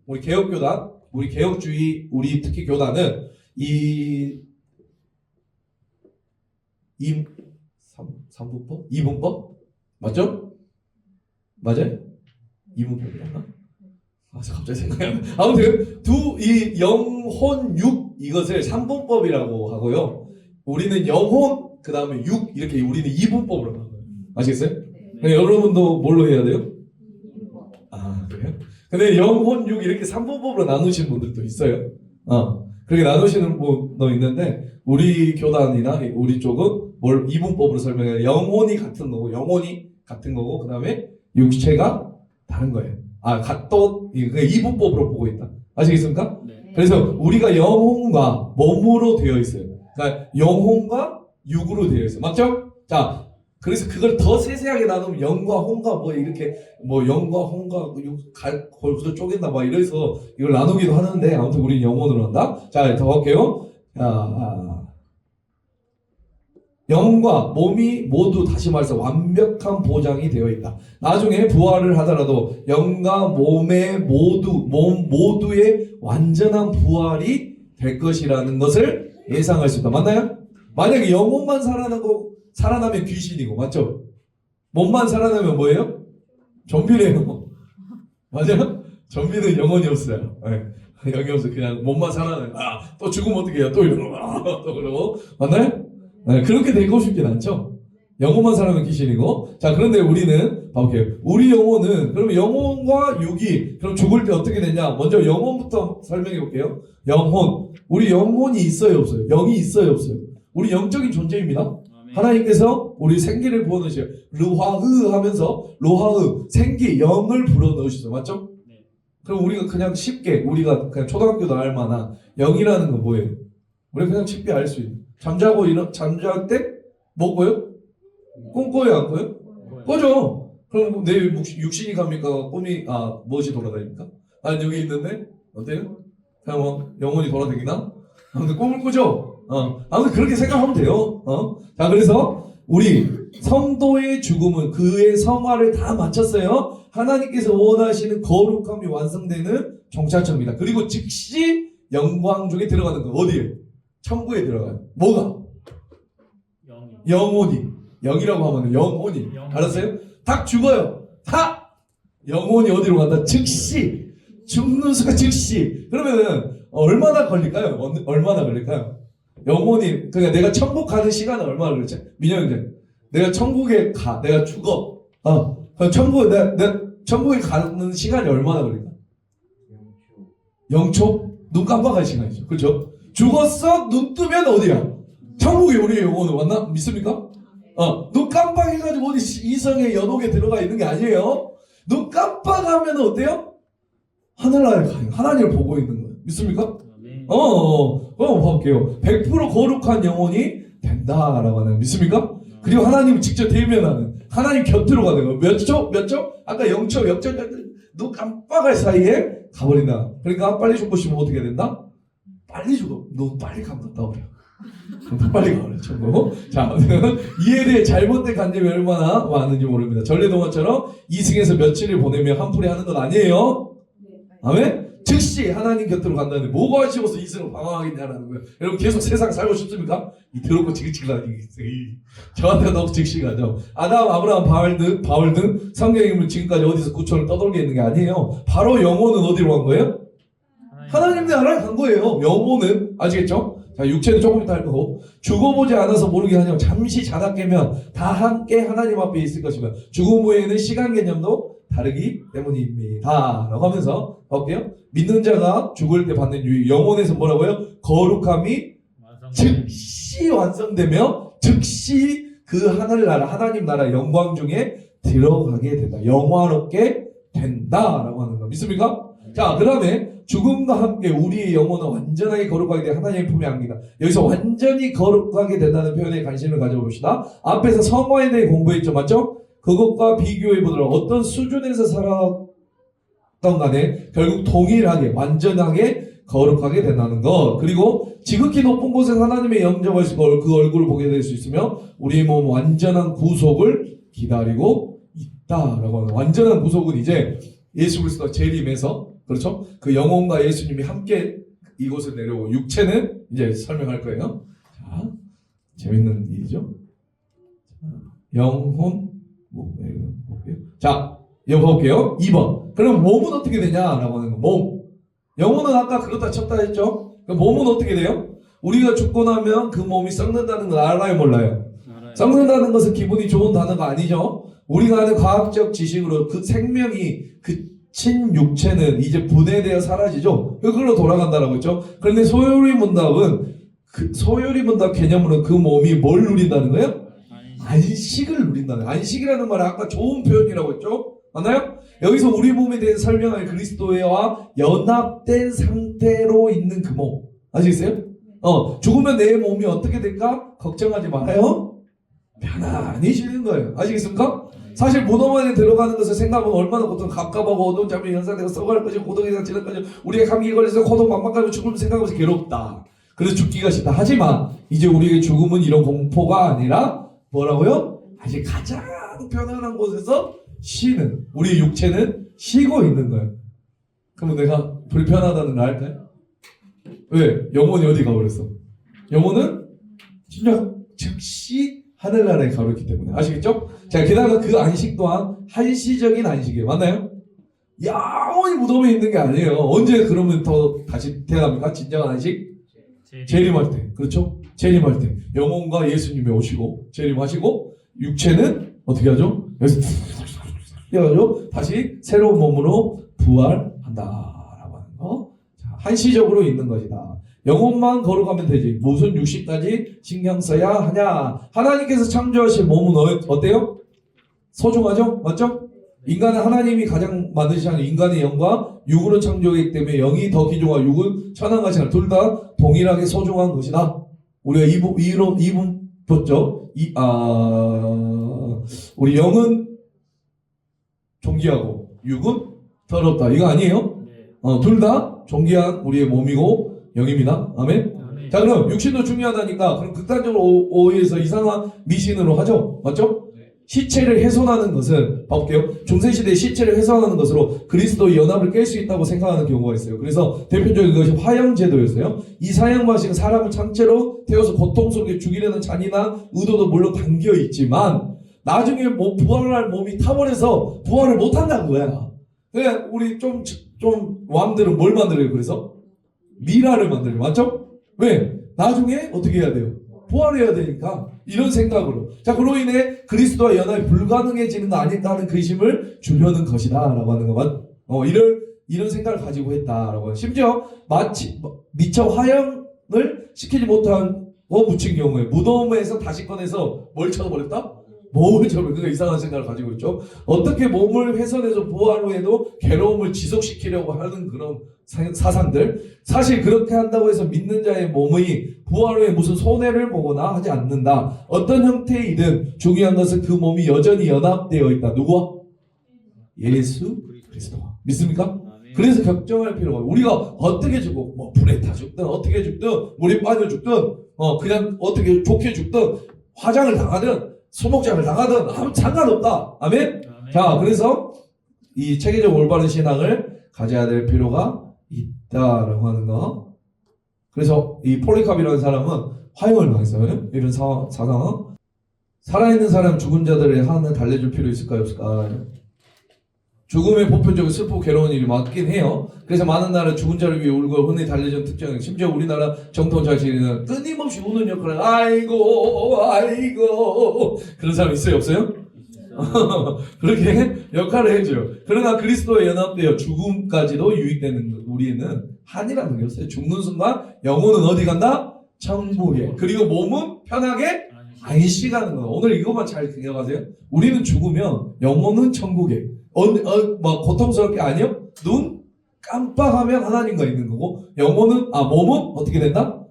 우리 개혁교단, 우리 개혁주의, 우리 특히 교단은 삼분법? 이분법? 맞죠? 맞아요? 이분법이었나? 갑자기 생각이 안 나. 아무튼 이 영혼 육 이것을 삼분법이라고 하고요. 우리는 영혼 그 다음에 육 이렇게 우리는 이분법으로 하는 거예요. 아시겠어요? 네. 여러분도 뭘로 해야 돼요? 그래요? 근데 영혼 육 이렇게 삼분법으로 나누신 분들도 있어요. 그렇게 나누시는 분도 있는데 우리 교단이나 우리 쪽은 이분법으로 설명해요. 영혼이 같은 거고 그 다음에 육체가 다른 거예요. 또 이분법으로 보고 있다. 아시겠습니까? 네. 그래서 우리가 영혼과 몸으로 되어 있어요. 그러니까 영혼과 육으로 되어 있어요. 맞죠? 자, 그래서 그걸 더 세세하게 나누면 영과 혼과 이렇게 영과 혼과 거기서 쪼갠다 이래서 이걸 나누기도 하는데 아무튼 우리는 영혼으로 한다. 자, 더 할게요. 영과 몸이 모두 다시 말해서 완벽한 보장이 되어 있다. 나중에 부활을 하더라도 영과 몸 모두의 완전한 부활이 될 것이라는 것을 예상할 수 있다. 맞나요? 만약에 영혼만 살아나면 귀신이고, 맞죠? 몸만 살아나면 뭐예요? 좀비래요. 맞아요? 좀비는 영혼이 없어요. 네. 영이 없어. 그냥 몸만 살아나요. 또 죽으면 어떻게 해요? 또 이러고, 또 그러고. 맞나요? 네, 그렇게 되고 싶진 않죠. 영혼만 살아면 귀신이고. 자, 그런데 우리는 봐볼게요. 우리 영혼은 그러면 영혼과 육이 그럼 죽을 때 어떻게 되냐? 먼저 영혼부터 설명해 볼게요. 영혼. 우리 영혼이 있어요, 없어요? 영이 있어요, 없어요? 우리 영적인 존재입니다. 아멘. 하나님께서 우리 생기를 부어넣으셔요. 르화흐 하면서 로하흐 생기 영을 불어넣으시죠. 맞죠? 네. 그럼 우리가 그냥 쉽게 우리가 그냥 초등학교도 알 만한 영이라는 건 뭐예요? 우리 그냥 쉽게 알 수 있는 잠자고 잠잘 때 뭐고요? 꿈 꿔요 안 꿔요? 꿔죠. 그럼 내일 육신이 갑니까? 꿈이 무엇이 돌아다닙니까? 아니 여기 있는데 어때요? 그냥 뭐 영혼이 돌아다니나? 아무튼 꿈을 꾸죠. 아무튼 그렇게 생각하면 돼요. 자 그래서 우리 성도의 죽음은 그의 성화를 다 마쳤어요. 하나님께서 원하시는 거룩함이 완성되는 종착점입니다. 그리고 즉시 영광 중에 들어가는 거 어디에요? 천국에 들어가요. 뭐가? 영혼이. 영이라고 하면 영혼이. 알았어요? 딱 죽어요. 다 영혼이 어디로 간다? 즉시. 죽는 순간 즉시. 그러면은 얼마나 걸릴까요? 얼마나 걸릴까요? 영혼이 그러니까 내가 천국 가는 시간은 얼마나 걸리지? 민영이 내가 천국에 가. 내가 죽어. 그럼 천국에 가는 시간이 얼마나 걸릴까? 0초? 눈 깜빡할 시간이죠. 그렇죠? 죽었어? 눈 뜨면 어디야? 천국에 우리의 영혼은 왔나? 믿습니까? 눈 깜빡해가지고 어디 이성의 연옥에 들어가 있는 게 아니에요. 눈 깜빡하면 어때요? 하늘나라에 가요. 하나님을 보고 있는 거예요. 믿습니까? 그럼 볼게요. 100% 거룩한 영혼이 된다라고 하는 믿습니까? 그리고 하나님을 직접 대면하는 하나님 곁으로 가는 거예요. 몇 초? 몇 초? 아까 0초, 역전, 눈 깜빡할 사이에 가버린다. 그러니까 빨리 죽고 싶으면 어떻게 된다? 빨리 죽어. 너 빨리 감갔다 오려. 빨리 가버려. 자, 이에 대해 잘못된 관념이 얼마나 많은지 모릅니다. 전래동화처럼 2층에서 며칠을 보내며 한풀이 하는 건 아니에요. 아멘? 즉시 하나님 곁으로 간다는데 뭐가 아쉬워서 2층을 방황하겠냐라는 거예요. 여러분 계속 세상 살고 싶습니까? 이 더럽고 지긋지긋한 저한테 너무 즉시 가죠. 아담, 아브라함, 바울 등 성경의 인물 지금까지 어디서 구천을 떠돌게 있는 게 아니에요. 바로 영혼은 어디로 간 거예요? 하나님 나라에 간 거예요. 영혼은 아시겠죠? 자, 육체는 조금 이따 할 거고 죽어보지 않아서 모르게 하냐고 잠시 자다 깨면 다 함께 하나님 앞에 있을 것이며 죽음 후에는 시간 개념도 다르기 때문입니다. 라고 하면서 볼게요. 믿는 자가 죽을 때 받는 유익 영혼에서 뭐라고요? 거룩함이 즉시 완성되며 즉시 그 하늘나라 하나님 나라 영광 중에 들어가게 된다. 영화롭게 된다라고 하는 거 믿습니까? 자, 그 다음에 죽음과 함께 우리의 영혼은 완전하게 거룩하게 돼 하나님의 품에 안깁니다. 여기서 완전히 거룩하게 된다는 표현에 관심을 가져봅시다. 앞에서 성화에 대해 공부했죠. 맞죠? 그것과 비교해보더라. 어떤 수준에서 살았던 간에 결국 동일하게 완전하게 거룩하게 된다는 것. 그리고 지극히 높은 곳에서 하나님의 영접할 수 있고 그 얼굴을 보게 될 수 있으며 우리의 몸 완전한 구속을 기다리고 있다라고 하는 완전한 구속은 이제 예수 그리스도가 재림해서 그렇죠? 그 영혼과 예수님이 함께 이곳에 내려오고 육체는 이제 설명할 거예요. 자, 재밌는 일이죠. 영혼 볼게요. 자, 이거 볼게요. 2번. 그럼 몸은 어떻게 되냐라고 하는 거. 몸. 영혼은 아까 그렇다 쳤다 했죠. 그럼 몸은 어떻게 돼요? 우리가 죽고 나면 그 몸이 썩는다는 걸 알아요, 몰라요? 썩는다는 것은 기분이 좋은 단어가 아니죠. 우리가 아는 과학적 지식으로 그 생명이 그친 육체는 이제 분해되어 사라지죠. 그걸로 돌아간다라고 했죠. 그런데 소요리 문답은 소요리 문답 개념으로 그 몸이 뭘 누린다는 거예요? 안식을 누린다는 거예요. 안식이라는 말은 아까 좋은 표현이라고 했죠. 맞나요? 여기서 우리 몸에 대해 설명할 그리스도와 연합된 상태로 있는 그 몸. 아시겠어요? 죽으면 내 몸이 어떻게 될까? 걱정하지 말아요. 편안히 쉬는 거예요. 아시겠습니까? 사실 무덤 안에 들어가는 것을 생각하면 얼마나 고통 갑갑하고 어두운 잠이 연상되고 썩어갈 것이고 고독이나 지날 것이고 우리가 감기에 걸려서 고통 막막하고 죽음을 생각하면서 괴롭다. 그래서 죽기가 싫다. 하지만 이제 우리에게 죽음은 이런 공포가 아니라 뭐라고요? 아직 가장 편안한 곳에서 쉬는 우리 육체는 쉬고 있는 거예요. 그러면 내가 불편하다는 걸 알까요? 왜? 영혼이 어디 가버렸어? 영혼은 진짜 즉시 하늘나라에 가버렸기 때문에 아시겠죠? 자, 게다가 그 안식 또한 한시적인 안식이에요. 맞나요? 영원히 무덤에 있는 게 아니에요. 언제 그러면 더 다시 태어납니까? 진정한 안식? 재림할 때. 그렇죠? 재림할 때 영혼과 예수님이 오시고 재림하시고 육체는 어떻게 하죠? 여기서 해가지고 다시 새로운 몸으로 부활한다라고 하는 거. 자, 한시적으로 있는 것이다. 영혼만 거룩하면 되지. 무슨 육신까지 신경 써야 하냐? 하나님께서 창조하신 몸은 어때요? 소중하죠? 맞죠? 인간은 하나님이 가장 만드시지 않은 인간의 영과 육으로 창조하기 때문에 영이 더 귀중하고 육은 천한 것이나 둘 다 동일하게 소중한 것이다. 우리가 이분 봤죠? 우리 영은 존귀하고 육은 더럽다. 이거 아니에요? 둘 다 존귀한 우리의 몸이고 영입니다. 아멘? 자, 그럼 육신도 중요하다니까 그럼 극단적으로 오해해서 이상한 미신으로 하죠. 맞죠? 시체를 훼손하는 것은 봐볼게요. 중세시대에 시체를 훼손하는 것으로 그리스도의 연합을 깰 수 있다고 생각하는 경우가 있어요. 그래서 대표적인 것이 화형제도였어요. 이 사형 방식은 사람을 창체로 태워서 고통스럽게 죽이려는 잔인한 의도도 물론 담겨 있지만 나중에 부활할 몸이 타버려서 부활을 못한다는 거야. 그냥 우리 좀 왕들은 뭘 만들어요? 그래서 미라를 만들어요. 맞죠? 왜? 나중에 어떻게 해야 돼요? 부활해야 되니까 이런 생각으로. 자, 그로 인해 그리스도와 연합이 불가능해지는 거 아닐까 하는 근심을 주려는 것이다 라고 하는 것만 이런 생각을 가지고 했다라고 하는. 심지어 미처 화형을 시키지 못한 묻힌 경우에 무덤에서 다시 꺼내서 뭘 쳐버렸다? 몸을 쳐버렸다. 그러니까 이상한 생각을 가지고 있죠. 어떻게 몸을 훼손해서 부활 후에도 괴로움을 지속시키려고 하는 그런 사상들. 사실 그렇게 한다고 해서 믿는 자의 몸이 부활 후에 무슨 손해를 보거나 하지 않는다. 어떤 형태이든 중요한 것은 그 몸이 여전히 연합되어 있다. 누구와? 예수 그리스도와. 믿습니까? 그래서 걱정할 필요가 없어요. 우리가 어떻게 죽고 불에 타 죽든 어떻게 죽든 물에 빠져 죽든 그냥 어떻게 좋게 죽든 화장을 당하든 소목장을 당하든 아무 상관없다. 아멘? 자, 그래서 이 체계적 올바른 신앙을 가져야 될 필요가 있다라고 하는 거. 그래서 이 폴리캅이라는 사람은 화형을 당했어요. 이런 사상. 살아있는 사람 죽은 자들의 한을 달래줄 필요 있을까요? 없을까요? 죽음의 보편적으로 슬프고 괴로운 일이 많긴 해요. 그래서 많은 나라 죽은 자를 위해 울고 흔히 달래주는 특징은 심지어 우리나라 정통 자신은 끊임없이 우는 역할을 아이고 그런 사람 있어요? 없어요? 그렇게 역할을 해줘요. 그러나 그리스도에 연합되어 죽음까지도 유익되는 우리는 한이라는 게 없어요. 죽는 순간 영혼은 어디 간다? 천국에. 그리고 몸은 편하게 안식하는 거예요. 오늘 이것만 잘 기억하세요. 우리는 죽으면 영혼은 천국에. 고통스럽게 아니요? 눈 깜빡하면 하나님과 있는 거고 몸은 어떻게 된다?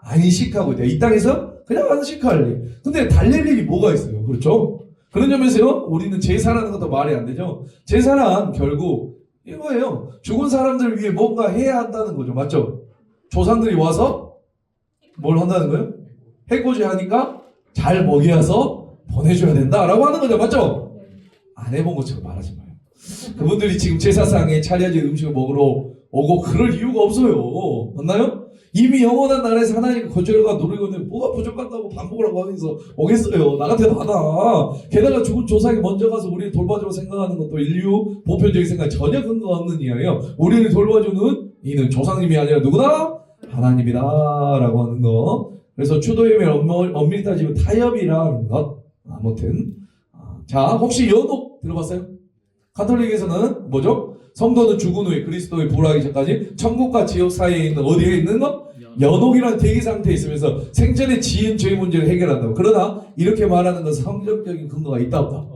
안식하고 있다. 이 땅에서 그냥 안식할래. 근데 달랠 일이 뭐가 있어요? 그렇죠? 그런 점에서요, 우리는 제사라는 것도 말이 안 되죠. 제사란 결국 이거예요. 죽은 사람들을 위해 뭔가 해야 한다는 거죠. 맞죠? 조상들이 와서 뭘 한다는 거예요? 해코지 하니까 잘 먹여서 보내줘야 된다라고 하는 거죠. 맞죠? 안 해본 것처럼 말하지 마요. 그분들이 지금 제사상에 차려진 음식을 먹으러 오고 그럴 이유가 없어요. 맞나요? 이미 영원한 나라에서 하나님 거절과 누리고 있는데 뭐가 부족하다고 반복을 하고 하면서 오겠어요. 나 같아도 하나. 게다가 죽은 조상이 먼저 가서 우리를 돌봐주고 생각하는 것도 인류 보편적인 생각 전혀 근거 없는 이야기예요. 우리를 돌봐주는 이는 조상님이 아니라 누구다? 하나님이다 라고 하는 거. 그래서 추도임을 엄밀히 따지면 타협이라는 것. 아무튼 자, 혹시 연옥 들어봤어요? 가톨릭에서는 뭐죠? 성도는 죽은 후에 그리스도의 부활하기 전까지 천국과 지옥 사이에 있는 어디에 있는 것? 연옥이라는 대기 상태에 있으면서 생전에 지은 죄 문제를 해결한다고. 그러나 이렇게 말하는 것은 성경적인 근거가 있다 없다?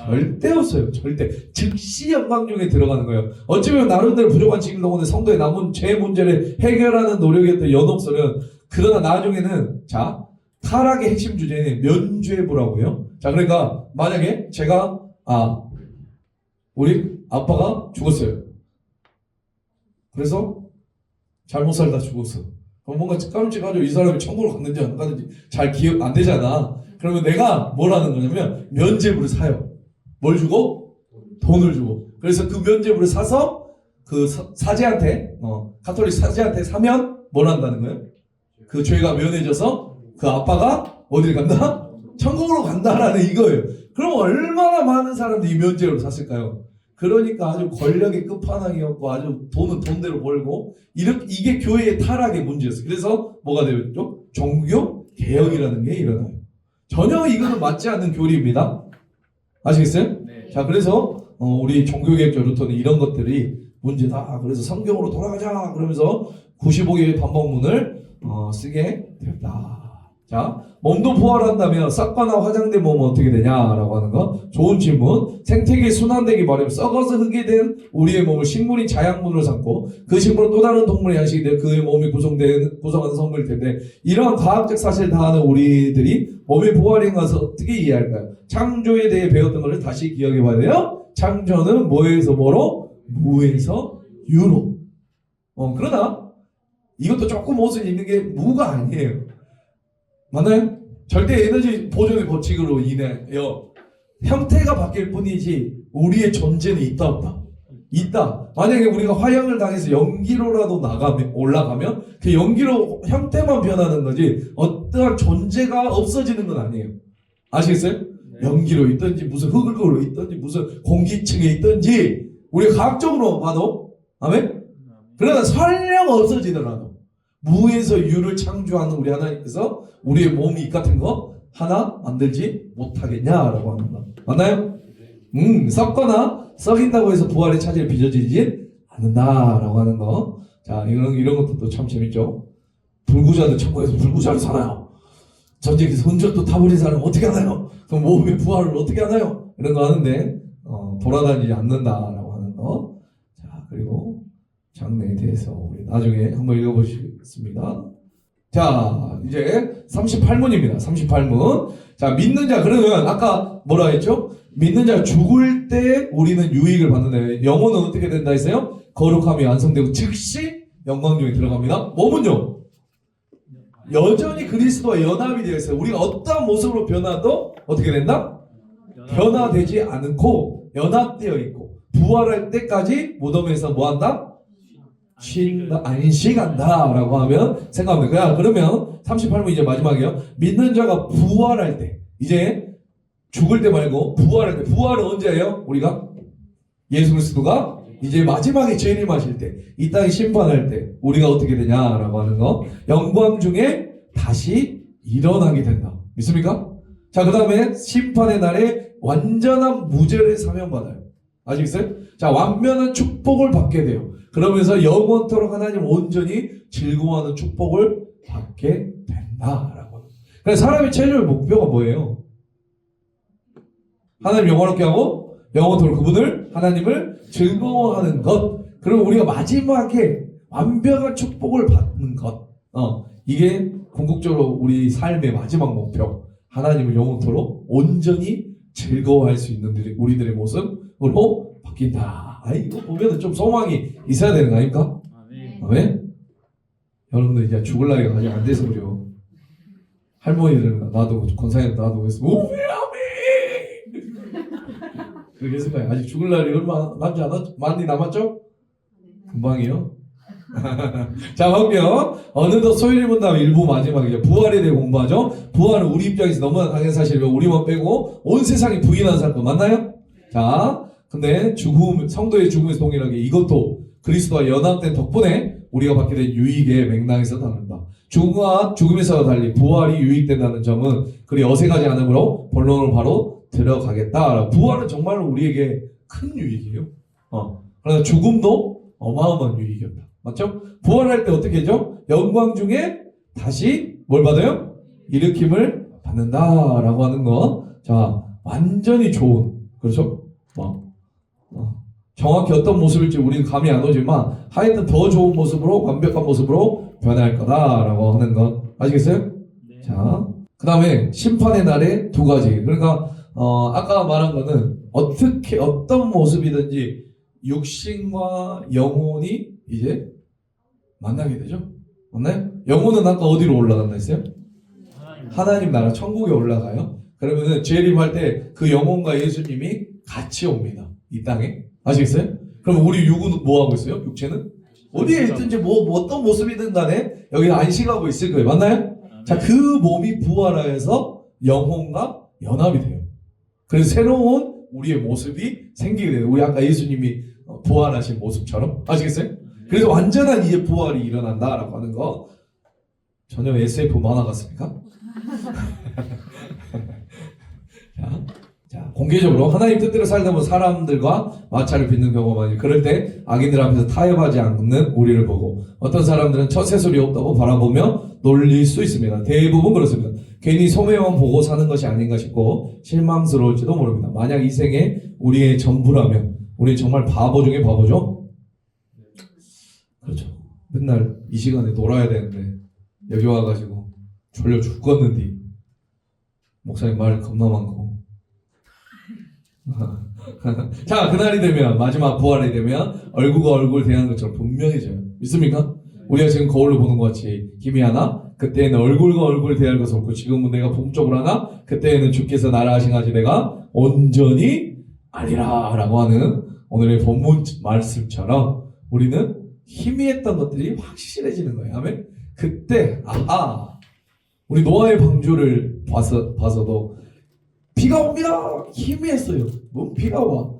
절대 없어요. 절대. 즉시 영광 중에 들어가는 거예요. 어찌보면 나름대로 부족한 지금 동안에 성도의 남은 죄 문제를 해결하는 노력이었던 연옥설은 그러나 나중에는 자 타락의 핵심 주제는 면죄부라고요. 자, 그러니까 만약에 제가 우리 아빠가 죽었어요. 그래서 잘못 살다 죽었어. 그럼 뭔가 깜찍하죠. 이 사람이 천국을 갔는지 안 갔는지 잘 기억 안 되잖아. 그러면 내가 뭘 하는 거냐면 면죄부를 사요. 뭘 주고? 돈을 주고. 그래서 그 면죄부를 사서 그 사제한테 가톨릭 사제한테 사면 뭘 한다는 거예요? 그 죄가 면해져서 그 아빠가 어디를 간다? 천국으로 간다라는 이거예요. 그럼 얼마나 많은 사람들이 이 면죄부를 샀을까요? 그러니까 아주 권력의 끝판왕이었고 아주 돈은 돈대로 벌고 이게 교회의 타락의 문제였어요. 그래서 뭐가 되었죠? 종교 개혁이라는 게 일어나요. 전혀 이거는 맞지 않는 교리입니다. 아시겠어요? 네. 자, 그래서 우리 종교개혁자 루터는 이런 것들이 문제다. 그래서 성경으로 돌아가자 그러면서 95개의 반박문을 쓰게 되었다. 자, 몸도 부활한다면 썩거나 화장된 몸은 어떻게 되냐라고 하는 거. 좋은 질문. 생태계 순환되기 마련 썩어서 흙이 된 우리의 몸을 식물인 자양분으로 삼고 그 식물은 또 다른 동물의 양식이 되어 그의 몸이 구성하는 성분일 텐데 이러한 과학적 사실을 다 아는 우리들이 몸의 부활인 것을 어떻게 이해할까요? 창조에 대해 배웠던 것을 다시 기억해 봐야 돼요. 창조는 뭐에서 뭐로? 무에서 유로. 그러나 이것도 조금 옷을 입는 게 무가 아니에요. 맞나요? 절대 에너지 보존의 법칙으로 인해요. 형태가 바뀔 뿐이지 우리의 존재는 있다 없다? 있다. 만약에 우리가 화형을 당해서 연기로라도 올라가면 그 연기로 형태만 변하는 거지 어떠한 존재가 없어지는 건 아니에요. 아시겠어요? 네. 연기로 있든지 무슨 흙으로 있든지 무슨 공기층에 있든지 우리가 과학적으로 봐도 아멘? 그러나 설령 없어지더라도 무에서 유를 창조하는 우리 하나님께서 우리의 몸이 이 같은 거 하나 만들지 못하겠냐라고 하는 거 맞나요? 썩거나 썩인다고 해서 부활의 차질이 빚어지지 않는다라고 하는 거. 자, 이런 것도 참 재밌죠. 불구자들 천국에서 불구자로 살아요. 전쟁에서 흔적도 타버린 사람 어떻게 하나요? 그럼 몸의 부활을 어떻게 하나요? 이런 거 하는데 돌아다니지 않는다라고 하는 거. 자, 그리고 장래에 대해서 우리 나중에 한번 읽어보시겠습니다. 자, 이제 38문입니다. 38문. 자, 믿는 자, 그러면 아까 뭐라 했죠? 믿는 자 죽을 때 우리는 유익을 받는다. 영혼은 어떻게 된다 했어요? 거룩함이 완성되고 즉시 영광 중에 들어갑니다. 몸은요? 여전히 그리스도와 연합이 되어 있어요. 우리가 어떠한 모습으로 변화도 어떻게 된다? 변화되지 않고 연합되어 있고 부활할 때까지 무덤에서 뭐한다? 안식한다 라고 하면 생각하면 돼요. 그러면 38문 이제 마지막이에요. 믿는 자가 부활할 때 이제 죽을 때 말고 부활할 때 부활은 언제예요? 우리가 예수 그리스도가 이제 마지막에 재림하실 때 이 땅에 심판할 때 우리가 어떻게 되냐라고 하는 거 영광 중에 다시 일어나게 된다. 믿습니까? 자, 그 다음에 심판의 날에 완전한 무죄를 사면받아요. 아시겠어요? 자, 완면한 축복을 받게 돼요. 그러면서 영원토록 하나님 온전히 즐거워하는 축복을 받게 된다라고. 그래서 사람의 최종의 목표가 뭐예요? 하나님 영원롭게 하고 영원토록 그분을 하나님을 즐거워하는 것. 그럼 우리가 마지막에 완벽한 축복을 받는 것. 이게 궁극적으로 우리 삶의 마지막 목표. 하나님을 영원토록 온전히 즐거워할 수 있는 우리들의 모습으로 바뀐다. 이거 보면은 좀 소망이 있어야 되는 거 아닙니까? 아멘? 여러분들 이제 죽을 나이가 아직 안 돼서 그래요. 할머니들은 나도 권사님 나도 그래서 아멘 그렇게 했을 거예요. 아직 죽을 날이 얼마 남지 않았죠? 많이 남았죠? 금방이요. 자, 볼게요. 어느덧 소위를 본다면 일부 마지막이죠. 부활에 대해 공부하죠. 부활은 우리 입장에서 너무나 당연한 사실이고 우리만 빼고 온 세상이 부인하는 사람도 맞나요? 자, 근데 성도의 죽음에서 동일하게 이것도 그리스도와 연합된 덕분에 우리가 받게 된 유익의 맥락에서 다른다. 죽음과 죽음에서 달리 부활이 유익된다는 점은 그리 어색하지 않으므로 본론으로 바로 들어가겠다. 부활은 정말로 우리에게 큰 유익이에요. 그러나 죽음도 어마어마한 유익이었다. 맞죠? 부활할 때 어떻게 하죠? 영광 중에 다시 뭘 받아요? 일으킴을 받는다라고 하는 거. 자, 완전히 좋은, 그렇죠? 정확히 어떤 모습일지 우리는 감이 안 오지만 하여튼 더 좋은 모습으로 완벽한 모습으로 변할 거다라고 하는 것 아시겠어요? 네. 자, 그 다음에 심판의 날에 두 가지. 그러니까 아까 말한 거는 어떻게 어떤 모습이든지 육신과 영혼이 이제 만나게 되죠. 맞나요? 영혼은 아까 어디로 올라간다 했어요? 하나님 나라 천국에 올라가요. 그러면은 재림할 때 그 영혼과 예수님이 같이 옵니다. 이 땅에. 아시겠어요? 그럼 우리 육은 뭐 하고 있어요? 육체는? 어디에 있든지 어떤 모습이든 간에 여기 안식하고 있을 거예요. 맞나요? 자, 그 몸이 부활하여서 영혼과 연합이 돼요. 그래서 새로운 우리의 모습이 생기게 돼요. 우리 아까 예수님이 부활하신 모습처럼. 아시겠어요? 그래서 완전한 이제 부활이 일어난다라고 하는 거. 전혀 SF 만화 같습니까? 자, 공개적으로 하나님 뜻대로 살다 보면 사람들과 마찰을 빚는 경우가 많이 그럴 때 악인들 앞에서 타협하지 않는 우리를 보고 어떤 사람들은 처세술이 없다고 바라보며 놀릴 수 있습니다. 대부분 그렇습니다. 괜히 소매만 보고 사는 것이 아닌가 싶고 실망스러울지도 모릅니다. 만약 이 생에 우리의 전부라면 우리 정말 바보 중에 바보죠? 그렇죠. 맨날 이 시간에 놀아야 되는데 여기 와가지고 졸려 죽겠는데 목사님 말 겁나 많고 자, 그날이 되면 마지막 부활이 되면 얼굴과 얼굴 대하는 것처럼 분명해져요. 믿습니까? 우리가 지금 거울로 보는 것 같이 희미하나 그때에는 얼굴과 얼굴 대할 것은 없고 지금은 내가 동쪽으로 하나 그때에는 주께서 나라 하신가지 내가 온전히 아니라 라고 하는 오늘의 본문 말씀처럼 우리는 희미했던 것들이 확실해지는 거예요. 아멘. 그때 아하 우리 노아의 방주를 봐서도 비가 옵니다. 희미했어요. 뭐 비가 와.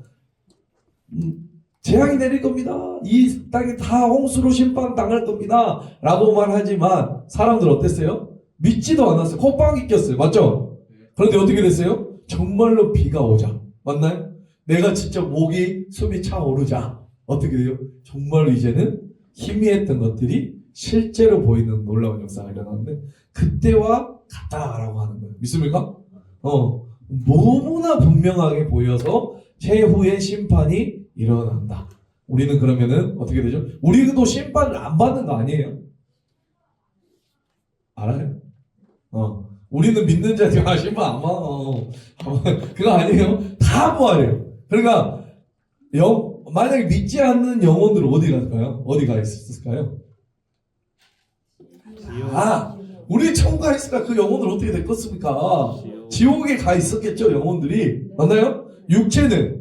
재앙이 내릴 겁니다. 이 땅이 다 홍수로 심판당할 겁니다. 라고 말하지만 사람들 어땠어요? 믿지도 않았어요. 콧방귀 꼈어요. 맞죠? 그런데 어떻게 됐어요? 정말로 비가 오자. 맞나요? 내가 진짜 목이 숨이 차오르자. 어떻게 돼요? 정말로 이제는 희미했던 것들이 실제로 보이는 놀라운 역사가 일어나는데 그때와 같다라고 하는 거예요. 믿습니까? 너무나 분명하게 보여서 최후의 심판이 일어난다. 우리는 그러면은 어떻게 되죠? 우리도 심판을 안 받는 거 아니에요? 알아요? 우리는 믿는 자들 심판 안 받아. 그거 아니에요? 다 부활해요. 그러니까 만약에 믿지 않는 영혼들은 어디 갈까요? 어디 가 있을까요? 우리 천국 가 있을까? 그 영혼들 어떻게 됐겠습니까? 지옥에 가 있었겠죠, 영혼들이. 맞나요? 육체는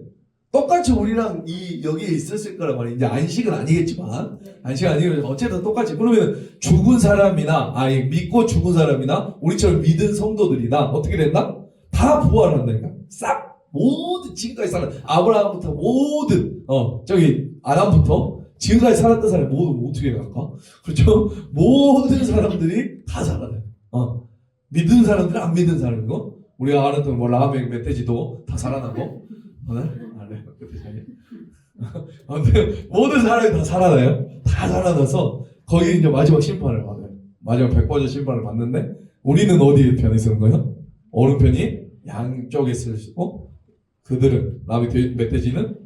똑같이 우리랑 여기에 있었을 거란 말이에요. 이제 안식은 아니겠지만, 안식은 아니겠지만, 어쨌든 똑같이. 그러면 죽은 사람이나, 믿고 죽은 사람이나, 우리처럼 믿은 성도들이나, 어떻게 된다? 다 부활한다니까. 싹! 모든 지금까지 살았, 아브라함부터 모든, 아담부터 지금까지 살았던 사람이 모두 어떻게 갈까? 그렇죠? 모든 사람들이 다 살아나요. 믿는 사람들은 안 믿는 사람이고, 우리가 알았던 라멘 멧돼지도 다 살아나고, 아무튼 모든 사람이 다 살아나요. 다 살아나서 거기 이제 마지막 심판을 받아요. 마지막 백보자 심판을 받는데 우리는 어디 편에 서는 거예요? 오른편이 양쪽에 쓰고 그들은 라멘 멧돼지는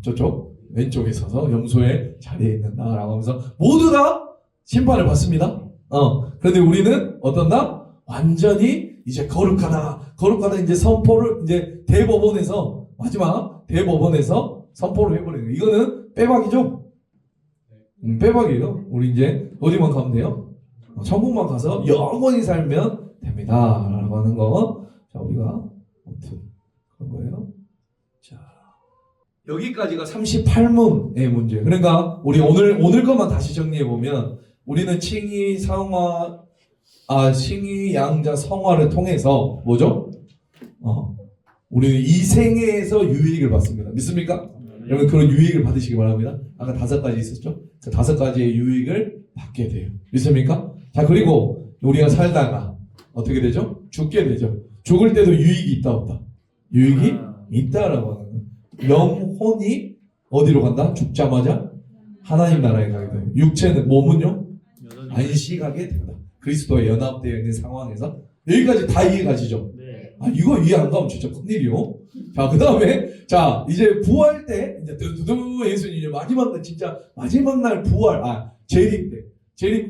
저쪽 왼쪽에 서서 영소의 자리에 있는다라고 하면서 모두 다 심판을 받습니다. 그런데 우리는 어떤다? 완전히 이제 거룩하다 이제 선포를 이제 대법원에서 마지막 대법원에서 선포를 해버리는 거예요. 이거는 빼박이죠? 빼박이에요. 우리 이제 어디만 가면 돼요? 천국만 가서 영원히 살면 됩니다. 라고 하는 거. 자, 우리가 아무튼 그런 거예요. 자, 여기까지가 38문의 문제. 그러니까 우리 오늘 것만 다시 정리해 보면 우리는 칭의 양자 성화를 통해서 뭐죠? 우리는 이 생애에서 유익을 받습니다. 믿습니까? 여러분 그런 유익을 받으시기 바랍니다. 아까 5가지 있었죠? 그 5가지의 유익을 받게 돼요. 믿습니까? 자, 그리고 우리가 살다가 어떻게 되죠? 죽게 되죠. 죽을 때도 유익이 있다 없다? 유익이 있다라고 하는 거예요. 영혼이 어디로 간다? 죽자마자 하나님 나라에 가게 돼요. 육체는 몸은요? 안식하게 된다. 그리스도와 연합되어 있는 상황에서 여기까지 다 이해가시죠? 네. 이거 이해 안 가면 진짜 큰일이요. 자, 그 다음에 자 이제 부활 때 이제 두두두 예수님 진짜 마지막 날 부활 재림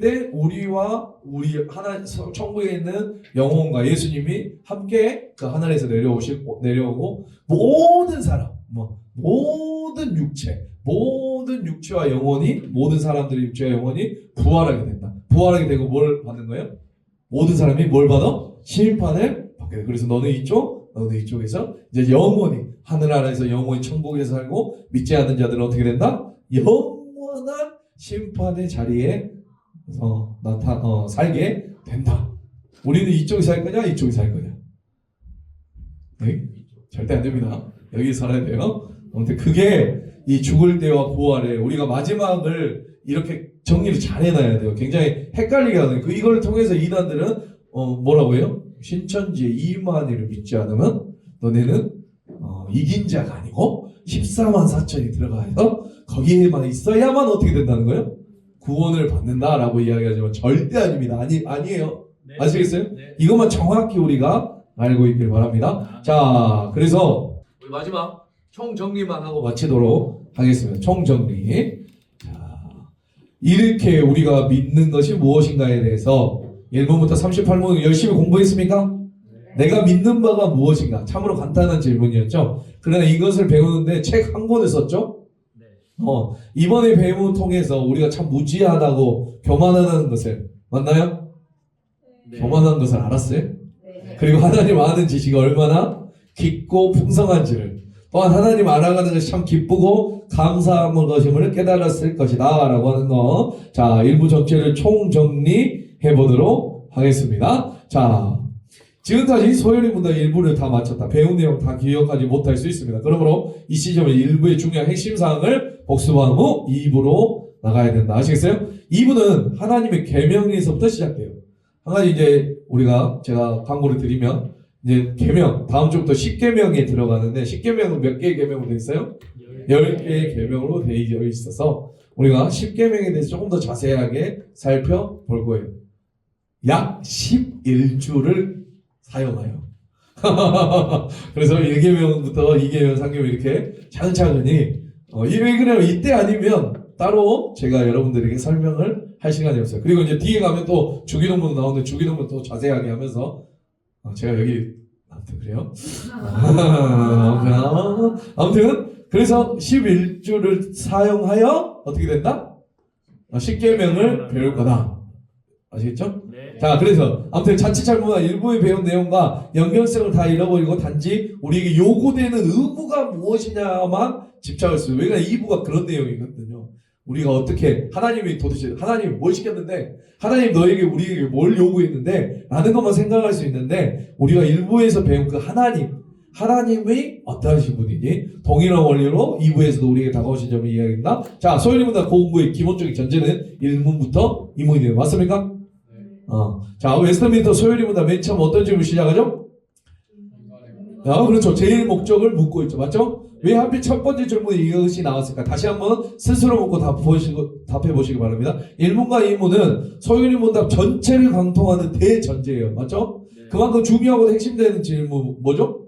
때 우리와 우리 하나 천국에 있는 영혼과 예수님이 함께 그 하늘에서 내려오고 모든 사람 모든 육체와 영혼이 모든 사람들의 육체와 영혼이 부활하게 된다. 부활하게 되고 뭘 받는 거예요? 모든 사람이 뭘 받아? 심판을 받게 돼. 그래서 너는 이쪽에서 이제 영원히 하늘나라에서 영원히 천국에서 살고 믿지 않는 자들은 어떻게 된다? 영원한 심판의 자리에 살게 된다. 우리는 이쪽에 살 거냐? 이쪽에 살 거냐? 네? 절대 안 됩니다. 여기 살아야 돼요. 아무튼 그게 이 죽을 때와 부활에 우리가 마지막을 이렇게 정리를 잘 해놔야 돼요. 굉장히 헷갈리게 하는 그 이걸 통해서 이단들은 뭐라고 해요? 신천지의 이만희를 믿지 않으면 너네는 이긴 자가 아니고 14만 4천이 들어가서 거기에만 있어야만 어떻게 된다는 거예요? 구원을 받는다라고 이야기하지만 절대 아닙니다. 아니에요. 네. 아시겠어요? 네. 이것만 정확히 우리가 알고 있길 바랍니다. 자, 그래서 우리 마지막 총정리만 하고 마치도록 하겠습니다. 총정리. 자, 이렇게 우리가 믿는 것이 무엇인가에 대해서 1번부터 38번 열심히 공부했습니까? 내가 믿는 바가 무엇인가? 참으로 간단한 질문이었죠. 그러나 이것을 배우는데 책 한 권을 썼죠? 네. 이번에 배움을 통해서 우리가 참 무지하다고 교만하다는 것을 맞나요? 네. 교만한 것을 알았어요? 네. 그리고 하나님 아는 지식이 얼마나 깊고 풍성한지를 또한 하나님 알아가는 것이 참 기쁘고 감사한 것임을 깨달았을 것이다 라고 하는 거. 자, 일부 전체를 총정리해 보도록 하겠습니다. 자, 지금까지 소요리 문답 일부를 다 마쳤다. 배운 내용 다 기억하지 못할 수 있습니다. 그러므로 이 시점에 일부의 중요한 핵심 사항을 복습한 후 2부로 나가야 된다. 아시겠어요? 2부는 하나님의 계명에서부터 시작돼요. 한 가지 이제 제가 광고를 드리면 이제 계명, 다음 주부터 10계명에 들어가는데 10계명은 몇 개의 계명으로 되어 있어요? 10개의 계명으로 되어 있어서 우리가 10계명에 대해서 조금 더 자세하게 살펴볼 거예요. 약 11주를 사용하여. 그래서 1계명부터 2계명, 3계명 이렇게 차근차근히 왜 그래요? 이때 아니면 따로 제가 여러분들에게 설명을 할 시간이 없어요. 그리고 이제 뒤에 가면 또 주기도문도 나오는데 주기도문 또 자세하게 하면서 제가 여기 아무튼 그래요. 아무튼 그래서 11주를 사용하여 어떻게 된다? 10계명을 배울 거다. 아시겠죠? 네. 자, 그래서 아무튼 자칫 잘못한 일부에 배운 내용과 연결성을 다 잃어버리고 단지 우리에게 요구되는 의무가 무엇이냐만 집착할 수 있어요. 왜냐하면 2부가 그런 내용이거든요. 우리가 어떻게 하나님이 도대체 하나님이 뭘 시켰는데 하나님 너에게 우리에게 뭘 요구했는데 라는 것만 생각할 수 있는데 우리가 일부에서 배운 그 하나님이 어떠하신 분이니 동일한 원리로 2부에서도 우리에게 다가오신 점을 이야기합니다. 자, 소율이보다 공부의 기본적인 전제는 1문부터 2문이에요. 맞습니까? 자, 웨스터민스터 소율이보다 맨 처음 어떤 질문 시작하죠? 그렇죠. 제일 목적을 묻고 있죠. 맞죠? 왜 하필 첫 번째 질문에 이것이 나왔을까? 다시 한번 스스로 묻고 답해 보시기 바랍니다. 1문과 2문은 소율이 문답 전체를 관통하는 대전제예요. 맞죠? 네. 그만큼 중요하고 핵심되는 질문 뭐죠?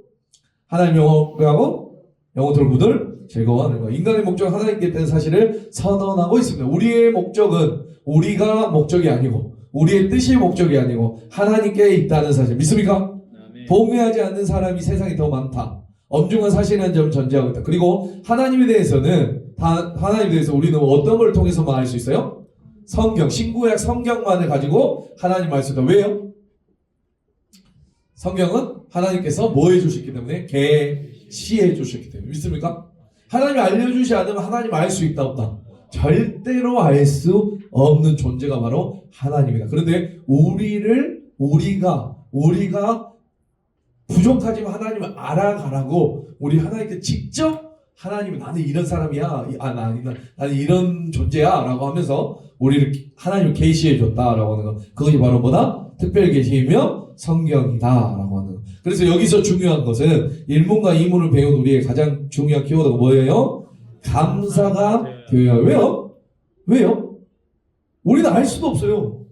하나님 영원하고 영원토록 무들 즐거워하는 거. 인간의 목적은 하나님께 있다는 사실을 선언하고 있습니다. 우리의 목적은 우리가 목적이 아니고 우리의 뜻이 목적이 아니고 하나님께 있다는 사실 믿습니까? 동의하지 않는 사람이 세상에 더 많다. 엄중한 사실이라는 점을 전제하고 있다. 그리고 하나님에 대해서 우리는 어떤 걸 통해서만 알 수 있어요? 성경, 신구약 성경만을 가지고 하나님 알 수 있다. 왜요? 성경은 하나님께서 뭐 해주셨기 때문에? 계시해 주셨기 때문에. 믿습니까? 하나님이 알려주지 않으면 하나님 알 수 있다 없다? 절대로 알 수 없는 존재가 바로 하나님이다. 그런데 우리가 부족하지만 하나님을 알아가라고 우리 하나님께 직접 하나님은 나는 이런 사람이야, 나는 이런 존재야 라고 하면서 우리를 하나님을 계시해 줬다라고 하는 것. 그것이 바로 뭐다? 특별 계시이며 성경이다 라고 하는 것. 그래서 여기서 중요한 것은 1문과 2문을 배운 우리의 가장 중요한 키워드가 뭐예요? 감사가 되어야. 왜요? 우리는 알 수도 없어요.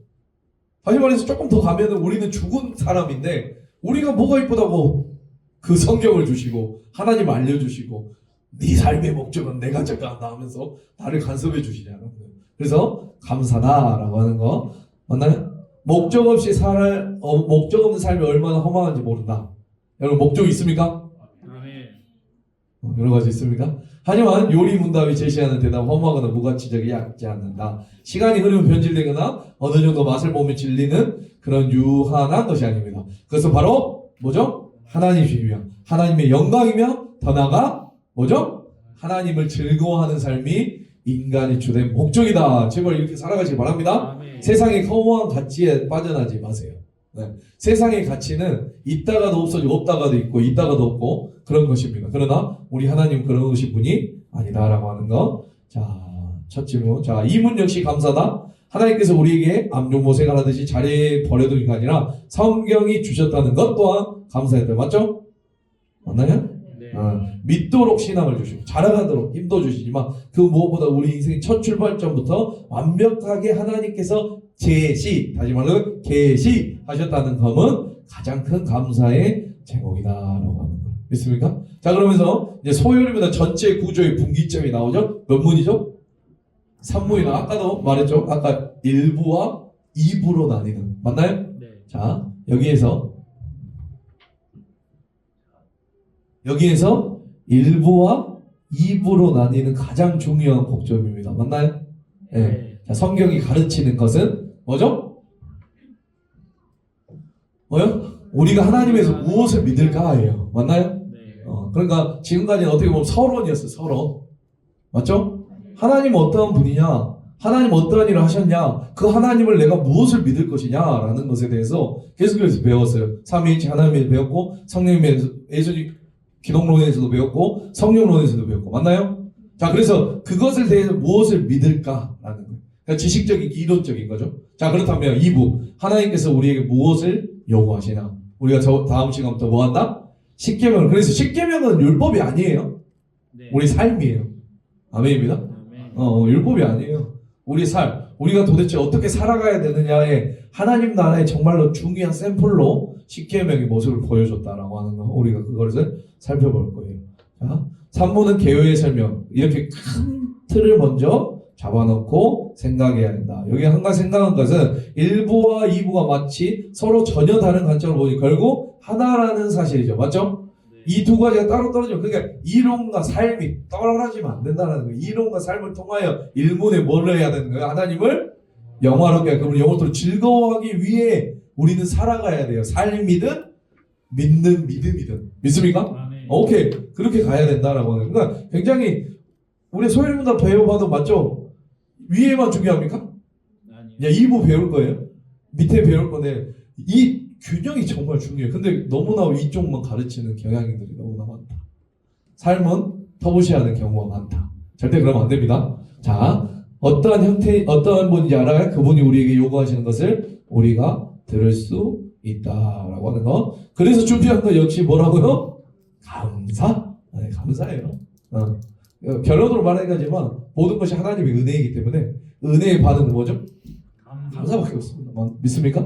다시 말해서 조금 더 가면은 우리는 죽은 사람인데 우리가 뭐가 이쁘다고 그 성경을 주시고 하나님 알려주시고 네 삶의 목적은 내가 정한다 하면서 나를 간섭해 주시잖아요. 그래서 감사다라고 하는 거 맞나요? 목적 없는 삶이 얼마나 허망한지 모른다. 여러분 목적 있습니까? 여러 가지 있습니까? 하지만 요리 문답이 제시하는 대답 허무하거나 무가치적이지 않는다. 시간이 흐르면 변질되거나 어느 정도 맛을 보면 질리는 그런 유한한 것이 아닙니다. 그것은 바로 뭐죠? 하나님이시며 하나님의 영광이며 더 나아가 뭐죠? 하나님을 즐거워하는 삶이 인간의 주된 목적이다. 제발 이렇게 살아가시기 바랍니다. 세상의 허무한 가치에 빠져나지 마세요. 네. 세상의 가치는 있다가도 없어지고 없다가도 있고 있다가도 없고 그런 것입니다. 그러나 우리 하나님은 그런 분이 아니다라고 하는 거. 자, 첫 질문. 자, 2문 역시 감사다. 하나님께서 우리에게 암종모색을 하듯이 자리에 버려둔 게 아니라 성경이 주셨다는 것 또한 감사했다. 맞죠? 맞나요? 네. 믿도록 신앙을 주시고 자라가도록 힘도 주시지만 그 무엇보다 우리 인생의 첫 출발점부터 완벽하게 하나님께서 다시 말로 계시하셨다는 점은 가장 큰 감사의 제목이다라고 하는 거 믿습니까? 자, 그러면서 이제 소요리보다 전체 구조의 분기점이 나오죠. 몇 문이죠? 3문이 나 아까도 말했죠. 아까 1부와 2부로 나뉘는 맞나요? 네. 자, 여기에서 1부와 2부로 나뉘는 가장 중요한 복점입니다. 맞나요? 네. 네. 자, 성경이 가르치는 것은 뭐죠? 뭐요? 우리가 하나님에서 무엇을 믿을까예요. 맞나요? 네. 그러니까 지금까지는 어떻게 보면 서론이었어요. 서론. 맞죠? 하나님은 어떠한 분이냐? 하나님 어떠한 일을 하셨냐? 그 하나님을 내가 무엇을 믿을 것이냐라는 것에 대해서 계속해서 배웠어요. 삼위일체 하나님에 배웠고 성령님에 예수님 기독론에서도 배웠고 성령론에서도 배웠고 맞나요? 자, 그래서 그것을 대해서 무엇을 믿을까라는 거예요. 그러니까 지식적인 이론적인 거죠. 자, 그렇다면 2부 하나님께서 우리에게 무엇을 요구하시나? 우리가 다음 시간부터 뭐 한다? 십계명. 그래서 십계명은 율법이 아니에요. 네. 우리 삶이에요. 아멘입니다. 아멘. 율법이 아니에요. 우리 삶, 우리가 도대체 어떻게 살아가야 되느냐에 하나님 나라의 정말로 중요한 샘플로 십계명의 모습을 보여줬다라고 하는 거 우리가 그것을 살펴볼 거예요. 자, 3부는 개요의 설명. 이렇게 큰 틀을 먼저 잡아놓고 생각해야 된다. 여기 한 가지 생각한 것은 1부와 2부가 마치 서로 전혀 다른 관점을 보니 결국 하나라는 사실이죠. 맞죠? 이 두 가지가 따로 떨어지면 그러니까 이론과 삶이 떨어지면 안 된다는 거예요. 이론과 삶을 통하여 일문에 뭘 해야 되는 거예요? 하나님을 영화롭게 그분을 영혼으로 즐거워하기 위해 우리는 살아가야 돼요. 삶이든 믿는 믿음이든 믿습니까? 아멘. 오케이 그렇게 가야 된다라고 하는 그러니까 굉장히 우리 소일문답 배워봐도 맞죠? 위에만 중요합니까? 아니요. 이제 2부 배울 거예요. 밑에 배울 건데 이 균형이 정말 중요해요. 근데 너무나 위쪽만 가르치는 경향들이 너무나 많다. 삶은 터부시하는 경우가 많다. 절대 그러면 안 됩니다. 자, 어떠한 형태, 어떠한 분인지 알아야 그분이 우리에게 요구하시는 것을 우리가 들을 수 있다라고 하는 거. 그래서 준비한 거 역시 뭐라고요? 감사. 네, 감사예요. 결론으로 말하기까지만 모든 것이 하나님의 은혜이기 때문에 은혜의 반응은 뭐죠? 감사밖에 없습니다. 믿습니까?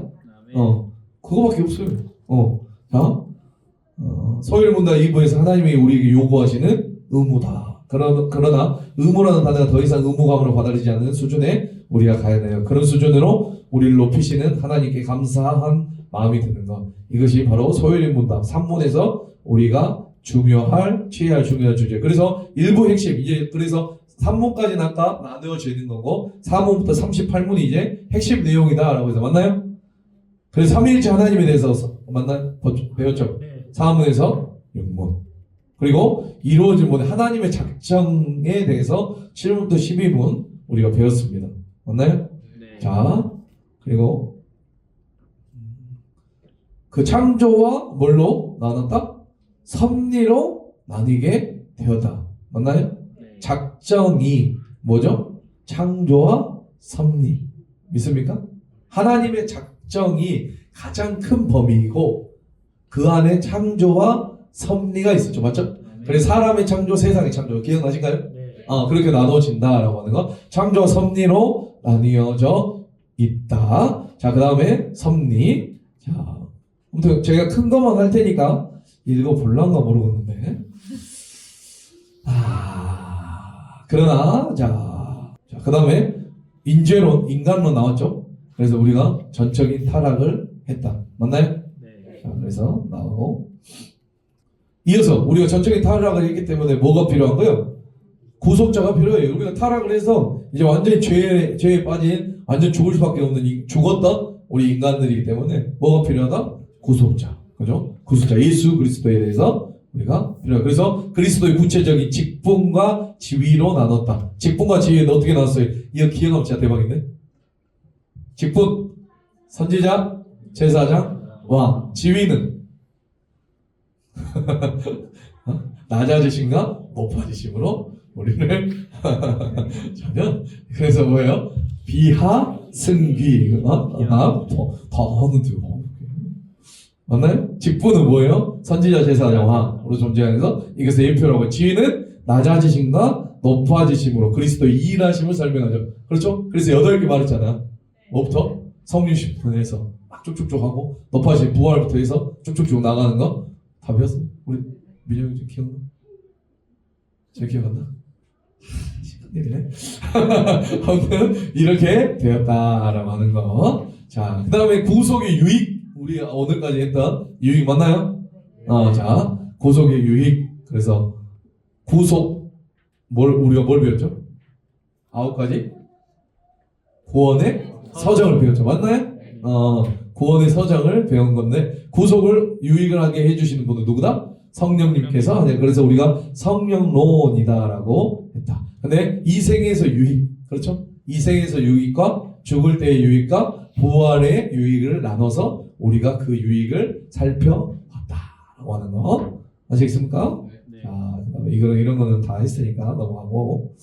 아멘. 그거밖에 없어요. 자, 소일문답 2부에서 하나님이 우리에게 요구하시는 의무다. 그러나 의무라는 단어가 더 이상 의무감으로 받아들이지 않는 수준에 우리가 가야 돼요. 그런 수준으로 우리를 높이시는 하나님께 감사한 마음이 드는 것. 이것이 바로 소일문답 3문에서 우리가 취해야 할 중요한 주제. 그래서 일부 핵심, 이제 그래서 3문까지는 아까 나누어지는 거고 4문부터 38문이 이제 핵심 내용이다라고 해서 맞나요? 그래서 삼위일체 하나님에 대해서 배웠죠. 네. 4문에서 6문. 그리고 이루어진 모든 하나님의 작정에 대해서 7문부터 12문 우리가 배웠습니다. 맞나요? 네. 자, 그리고 그 창조와 뭘로 나눴다? 섭리로 나뉘게 되었다. 맞나요? 네. 작정이 뭐죠? 창조와 섭리. 믿습니까? 하나님의 작정이 가장 큰 범위이고 그 안에 창조와 섭리가 있었죠. 맞죠? 아멘. 그래서 사람의 창조, 세상의 창조 기억나신가요? 네. 그렇게 나눠진다라고 하는 거. 창조와 섭리로 나뉘어져 있다. 자, 그 다음에 섭리. 자, 아무튼 제가 큰 것만 할 테니까 읽어볼란가 모르겠는데. 그러나 그 다음에 인죄론, 인간론 나왔죠. 그래서 우리가 전적인 타락을 했다. 맞나요? 네. 자, 그래서 나오고 이어서 우리가 전적인 타락을 했기 때문에 뭐가 필요한 거예요? 구속자가 필요해요. 우리가 타락을 해서 이제 완전히 죄에 빠진 완전 죽을 수밖에 없는 죽었던 우리 인간들이기 때문에 뭐가 필요하다? 구속자. 그죠? 구속자 예수 그리스도에 대해서 우리가 필요해요. 그래서 그리스도의 구체적인 직분과 지위로 나눴다. 직분과 지위는 어떻게 나눴어요? 이거 기억하면 진짜 대박인데? 직분, 선지자, 제사장, 왕. 지위는 낮아지심과 높아지심으로 우리를 저는 그래서 뭐예요? 비하 승귀 더는 맞나요? 직분은 뭐예요? 선지자 제사장으로 존재하면서 이것의 일표라고 지위는 낮아지심과 높아지심으로 그리스도의 일하심을 설명하죠. 그렇죠? 그래서 8개 말했잖아요. 뭐부터? 성육신부터 해서 막 쭉쭉쭉 하고 높아지심 부활부터 해서 쭉쭉쭉 나가는 거 다 배웠어? 우리 민영이 좀 기억나? 제 기억 안 나? 큰일이네. 아무튼 이렇게 되었다라고 하는 거. 자, 그 다음에 구속의 유익. 우리 오늘까지 했던 유익 맞나요? 자, 구속의 유익. 그래서 구속 우리가 뭘 배웠죠? 9가지 구원의 서정을 배웠죠. 맞나요? 구원의 서정을 배운 건데 구속을 유익을 하게 해주시는 분은 누구다? 성령님께서. 그래서 우리가 성령론이다라고 했다. 근데 이 생에서 유익, 그렇죠? 이 생에서 유익과 죽을 때의 유익과 부활의 유익을 나눠서 우리가 그 유익을 살펴봤다라고 하는 거 아시겠습니까? 네. 자, 그다음에 이런 거는 다 했으니까 넘어가고.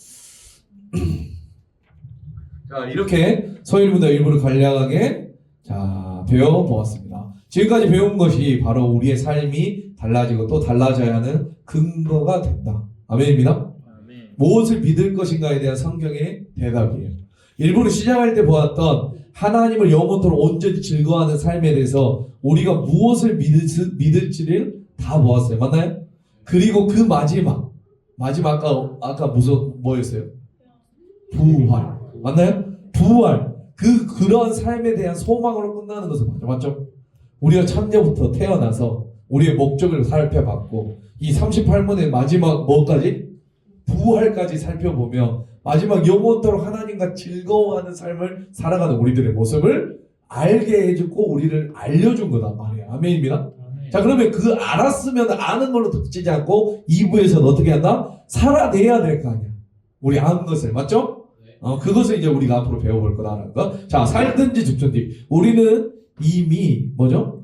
자, 이렇게 소일문답 일부를 간략하게 자 배워보았습니다. 지금까지 배운 것이 바로 우리의 삶이 달라지고 또 달라져야 하는 근거가 된다. 아멘입니다. 아멘. 무엇을 믿을 것인가에 대한 성경의 대답이에요. 일부러 시작할 때 보았던 하나님을 영원토록 온전히 즐거워하는 삶에 대해서 우리가 무엇을 믿을지를 다 보았어요. 맞나요? 그리고 그 마지막 아까 무슨 뭐였어요? 부활. 맞나요? 부활. 그런 삶에 대한 소망으로 끝나는 것은 맞죠? 우리가 천년부터 태어나서 우리의 목적을 살펴봤고 이 38문의 마지막 뭐까지? 부활까지 살펴보며 마지막 영원토록 하나님과 즐거워하는 삶을 살아가는 우리들의 모습을 알게 해주고 우리를 알려준 거다 말이에요. 아멘입니다. 아멘. 자, 그러면 그 알았으면 아는 걸로 덮치지 않고 2부에서는 어떻게 한다? 살아내야 될 거 아니야. 우리 아는 것을. 맞죠? 그것을 이제 우리가 앞으로 배워볼 거다라는 거. 자, 살든지 죽든지 우리는 이미 뭐죠?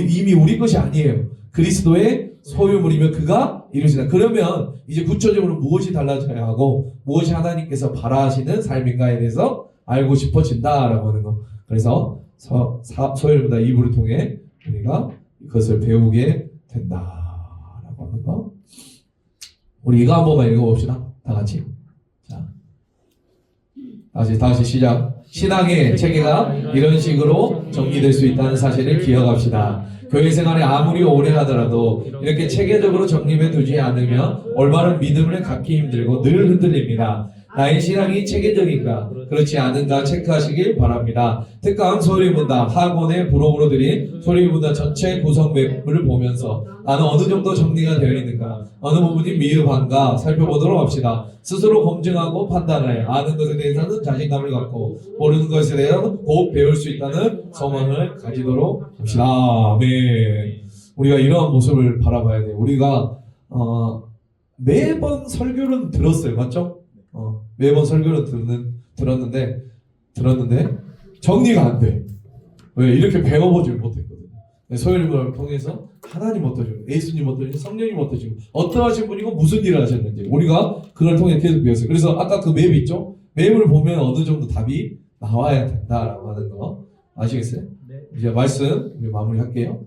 이미 우리 것이 아니에요. 그리스도의 소유물이며 그가 이루시다. 그러면 이제 구체적으로 무엇이 달라져야 하고 무엇이 하나님께서 바라시는 삶인가에 대해서 알고 싶어진다라고 하는 거. 그래서 소유물다 2부를 통해 우리가 그것을 배우게 된다라고 하는 거. 우리 이거 한 번만 읽어봅시다. 다 같이. 자, 다시 시작. 신앙의 체계가 이런 식으로 정리될 수 있다는 사실을 기억합시다. 교회 생활에 아무리 오래 하더라도 이렇게 체계적으로 정립해 두지 않으면 올바른 믿음을 갖기 힘들고 늘 흔들립니다. 나의 신앙이 체계적인가 그렇지 않은가 체크하시길 바랍니다. 특강 소리문답 학원의 부록으로 드린 소리문답 전체 구성맵을 보면서 나는 어느 정도 정리가 되어 있는가 어느 부분이 미흡한가 살펴보도록 합시다. 스스로 검증하고 판단해 아는 것에 대해서는 자신감을 갖고 모르는 것에 대해서는 곧 배울 수 있다는 소망을 가지도록 합시다. 아멘. 우리가 이러한 모습을 바라봐야 돼요. 우리가 매번 설교는 들었어요. 맞죠? 매번 설교를 들었는데 정리가 안 돼. 왜? 이렇게 배워보질 못했거든요. 소율을 통해서 하나님 어떠시고 예수님 어떠시고 성령님 어떠시고 어떠하신 분이고 무슨 일을 하셨는지 우리가 그걸 통해 계속 배웠어요. 그래서 아까 그 맵 있죠? 맵을 보면 어느 정도 답이 나와야 된다라고 하는 거 아시겠어요? 네. 이제 말씀 우리 마무리할게요.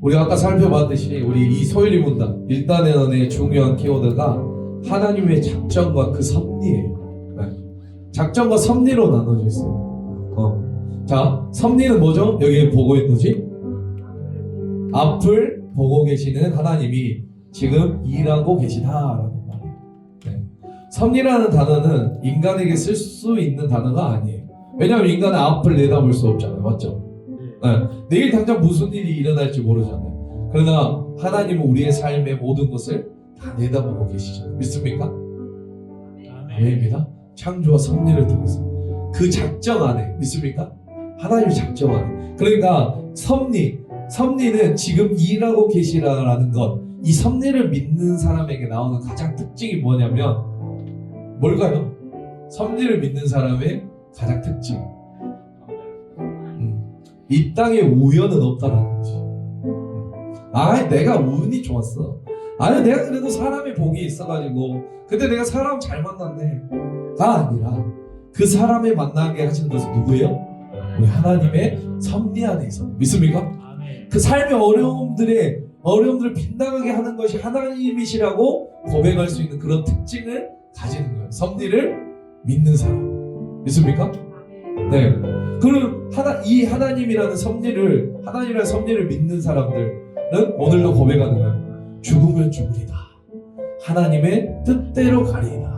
우리가 아까 살펴봤듯이 우리 이 소율이 문답 1단원의 중요한 키워드가 하나님의 작정과 그 섭리예요. 네. 작정과 섭리로 나눠져 있어요. 자, 섭리는 뭐죠? 여기 보고 있는지 앞을 보고 계시는 하나님이 지금 일하고 계시다라는 말이에요. 네. 섭리라는 단어는 인간에게 쓸 수 있는 단어가 아니에요. 왜냐하면 인간은 앞을 내다볼 수 없잖아요. 맞죠? 네. 내일 당장 무슨 일이 일어날지 모르잖아요. 그러나 하나님은 우리의 삶의 모든 것을 다 내다보고 계시죠. 믿습니까? 아멘입니다. 창조와 섭리를 통해서 그 작정 안에 믿습니까? 하나님의 작정 안에. 그러니까 섭리는 지금 일하고 계시라는 것. 이 섭리를 믿는 사람에게 나오는 가장 특징이 뭐냐면 뭘까요? 섭리를 믿는 사람의 가장 특징. 이 땅에 우연은 없다라는 거지. 내가 운이 좋았어. 내가 그래도 사람의 복이 있어가지고 근데 내가 사람 잘 만났네 가 아니라 그 사람을 만나게 하시는 것은 누구예요? 우리 하나님의 섭리 안에 있어. 믿습니까? 아멘. 그 삶의 어려움들을 빗나가게 하는 것이 하나님이시라고 고백할 수 있는 그런 특징을 가지는 거예요. 섭리를 믿는 사람. 믿습니까? 네. 그럼 이 하나님이라는 섭리를 믿는 사람들은 오늘도 고백하는 거예요. 죽으면 죽으리다. 하나님의 뜻대로 가리이다.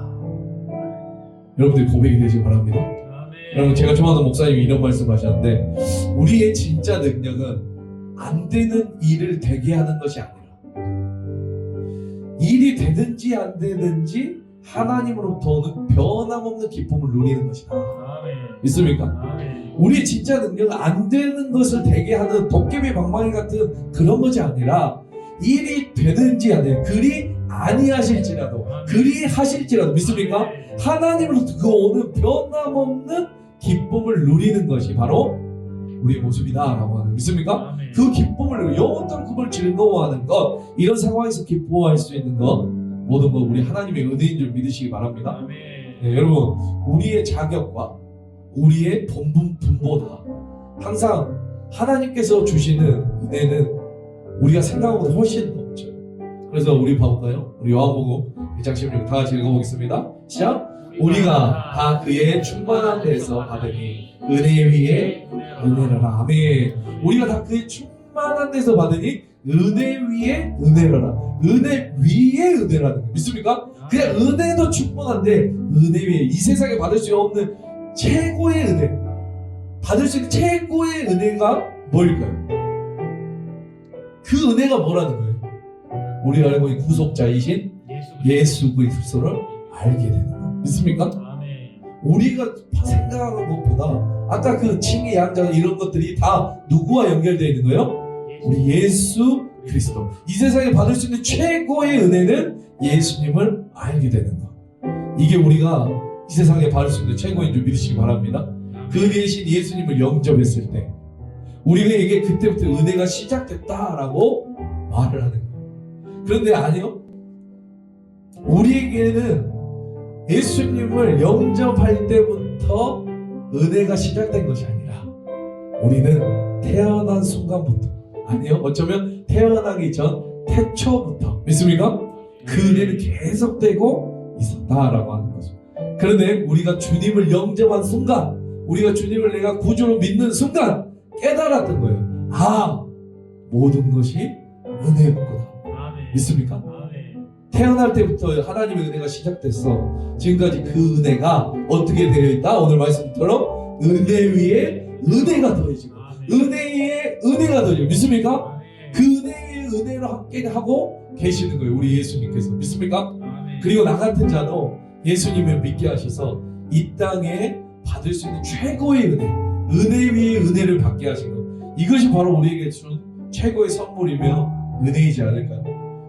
여러분들이 고백이 되시기 바랍니다. 아멘. 여러분, 제가 좋아하는 목사님이 이런 말씀하셨는데, 우리의 진짜 능력은 안 되는 일을 되게 하는 것이 아니라 일이 되든지 안 되든지 하나님으로부터 오는 변함없는 기쁨을 누리는 것이다. 아멘. 믿습니까? 아멘. 우리의 진짜 능력은 안 되는 것을 되게 하는 도깨비 방망이 같은 그런 것이 아니라, 일이 되든지 안 되든지 그리 아니하실지라도 그리 하실지라도, 믿습니까? 하나님으로부터 그 오는 변함없는 기쁨을 누리는 것이 바로 우리의 모습이다 라고 하는, 믿습니까? 아멘. 그 기쁨을 영원토록 그걸 즐거워하는 것, 이런 상황에서 기뻐할 수 있는 것, 모든 것 우리 하나님의 은혜인 줄 믿으시기 바랍니다. 아멘. 네, 여러분, 우리의 자격과 우리의 분보다 항상 하나님께서 주시는 은혜는 우리가 생각하고도 훨씬 넘죠. 그래서 우리 봐볼까요? 우리 요한복음 1장 16 다 같이 읽어보겠습니다. 시작! 우리가 다 그의 충만한 데서 받으니 은혜 위에 은혜라라. 아멘. 우리가 다 그의 충만한 데서 받으니 은혜 위에 은혜라라. 은혜 위에 은혜라는 거 믿습니까? 그냥 은혜도 충분한데 은혜 위에, 이 세상에 받을 수 없는 최고의 은혜, 받을 수 있는 최고의 은혜가 뭘까요? 그 은혜가 뭐라는 거예요? 우리가 알고 있는 구속자이신 예수 그리스도를 알게 되는 거 믿습니까? 아멘. 우리가 생각하는 것보다 아까 그 칭의 양자 이런 것들이 다 누구와 연결되어 있는 거예요? 우리 예수 그리스도. 이 세상에 받을 수 있는 최고의 은혜는 예수님을 알게 되는 것. 이게 우리가 이 세상에 받을 수 있는 최고인 줄 믿으시기 바랍니다. 그 대신 예수님을 영접했을 때 우리에게 그때부터 은혜가 시작됐다라고 말을 하는 거예요. 그런데 아니요, 우리에게는 예수님을 영접할 때부터 은혜가 시작된 것이 아니라 우리는 태어난 순간부터, 아니요, 어쩌면 태어나기 전 태초부터, 믿습니까? 그 은혜는 계속되고 있었다라고 하는 거죠. 그런데 우리가 주님을 영접한 순간, 우리가 주님을 내가 구주로 믿는 순간 깨달았던 거예요. 아, 모든 것이 은혜였구나. 아멘. 믿습니까? 아멘. 태어날 때부터 하나님의 은혜가 시작됐어. 지금까지 그 은혜가 어떻게 되어 있다? 오늘 말씀처럼 은혜 위에 은혜가 더해지고 은혜 위에 은혜가 더해지고, 믿습니까? 그 은혜 위에 은혜로 함께 하고 계시는 거예요, 우리 예수님께서. 믿습니까? 아멘. 그리고 나 같은 자도 예수님을 믿게 하셔서 이 땅에 받을 수 있는 최고의 은혜 위에 은혜를 받게 하신 것, 이것이 바로 우리에게 준 최고의 선물이며 은혜이지 않을까요?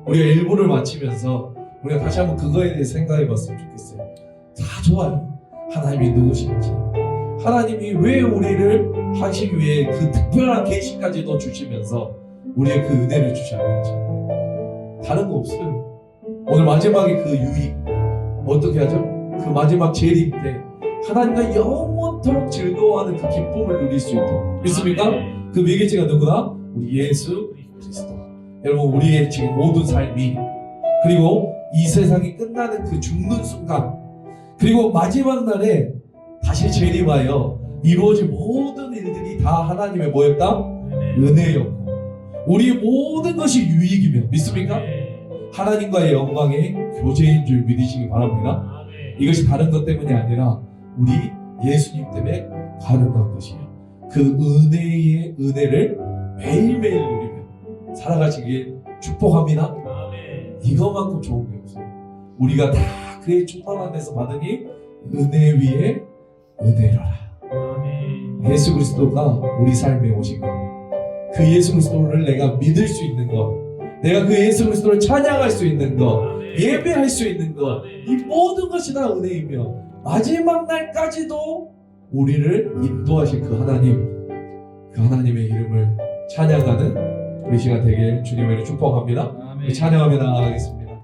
우리가 일부를 마치면서 우리가 다시 한번 그거에 대해 생각해 봤으면 좋겠어요. 다 좋아요. 하나님이 누구신지, 하나님이 왜 우리를 하시기 위해 그 특별한 계시까지도 주시면서 우리의 그 은혜를 주셨는지, 다른 거 없어요. 오늘 마지막에 그 유익 어떻게 하죠? 그 마지막 재림 때 하나님과 영원토록 즐거워하는 그 기쁨을 누릴 수 있도록, 믿습니까? 그 매개체가 누구나? 우리 예수 그리스도. 여러분, 우리의 지금 모든 삶이, 그리고 이 세상이 끝나는 그 죽는 순간, 그리고 마지막 날에 다시 재림하여 이루어질 모든 일들이 다 하나님의 뭐였다? 은혜였고, 우리의 모든 것이 유익이며, 믿습니까? 하나님과의 영광의 교제인 줄 믿으시기 바랍니다. 이것이 다른 것 때문이 아니라 우리 예수님 때문에 가능한 것이에요. 그 은혜의 은혜를 매일매일 누리며 살아가시길 축복합니다. 이것만큼 좋은 게 없어요. 우리가 다 그의 충만한 데서 받으니 은혜 위에 은혜로라. 예수 그리스도가 우리 삶에 오신 것, 그 예수 그리스도를 내가 믿을 수 있는 것, 내가 그 예수 그리스도를 찬양할 수 있는 것, 예배할 수 있는 것, 이 모든 것이 다 은혜이며 마지막 날까지도 우리를 인도하신 그 하나님, 그 하나님의 이름을 찬양하는 우리 시간 되길 주님의 이름으로 축복합니다. 우리 찬양하며 나아가겠습니다.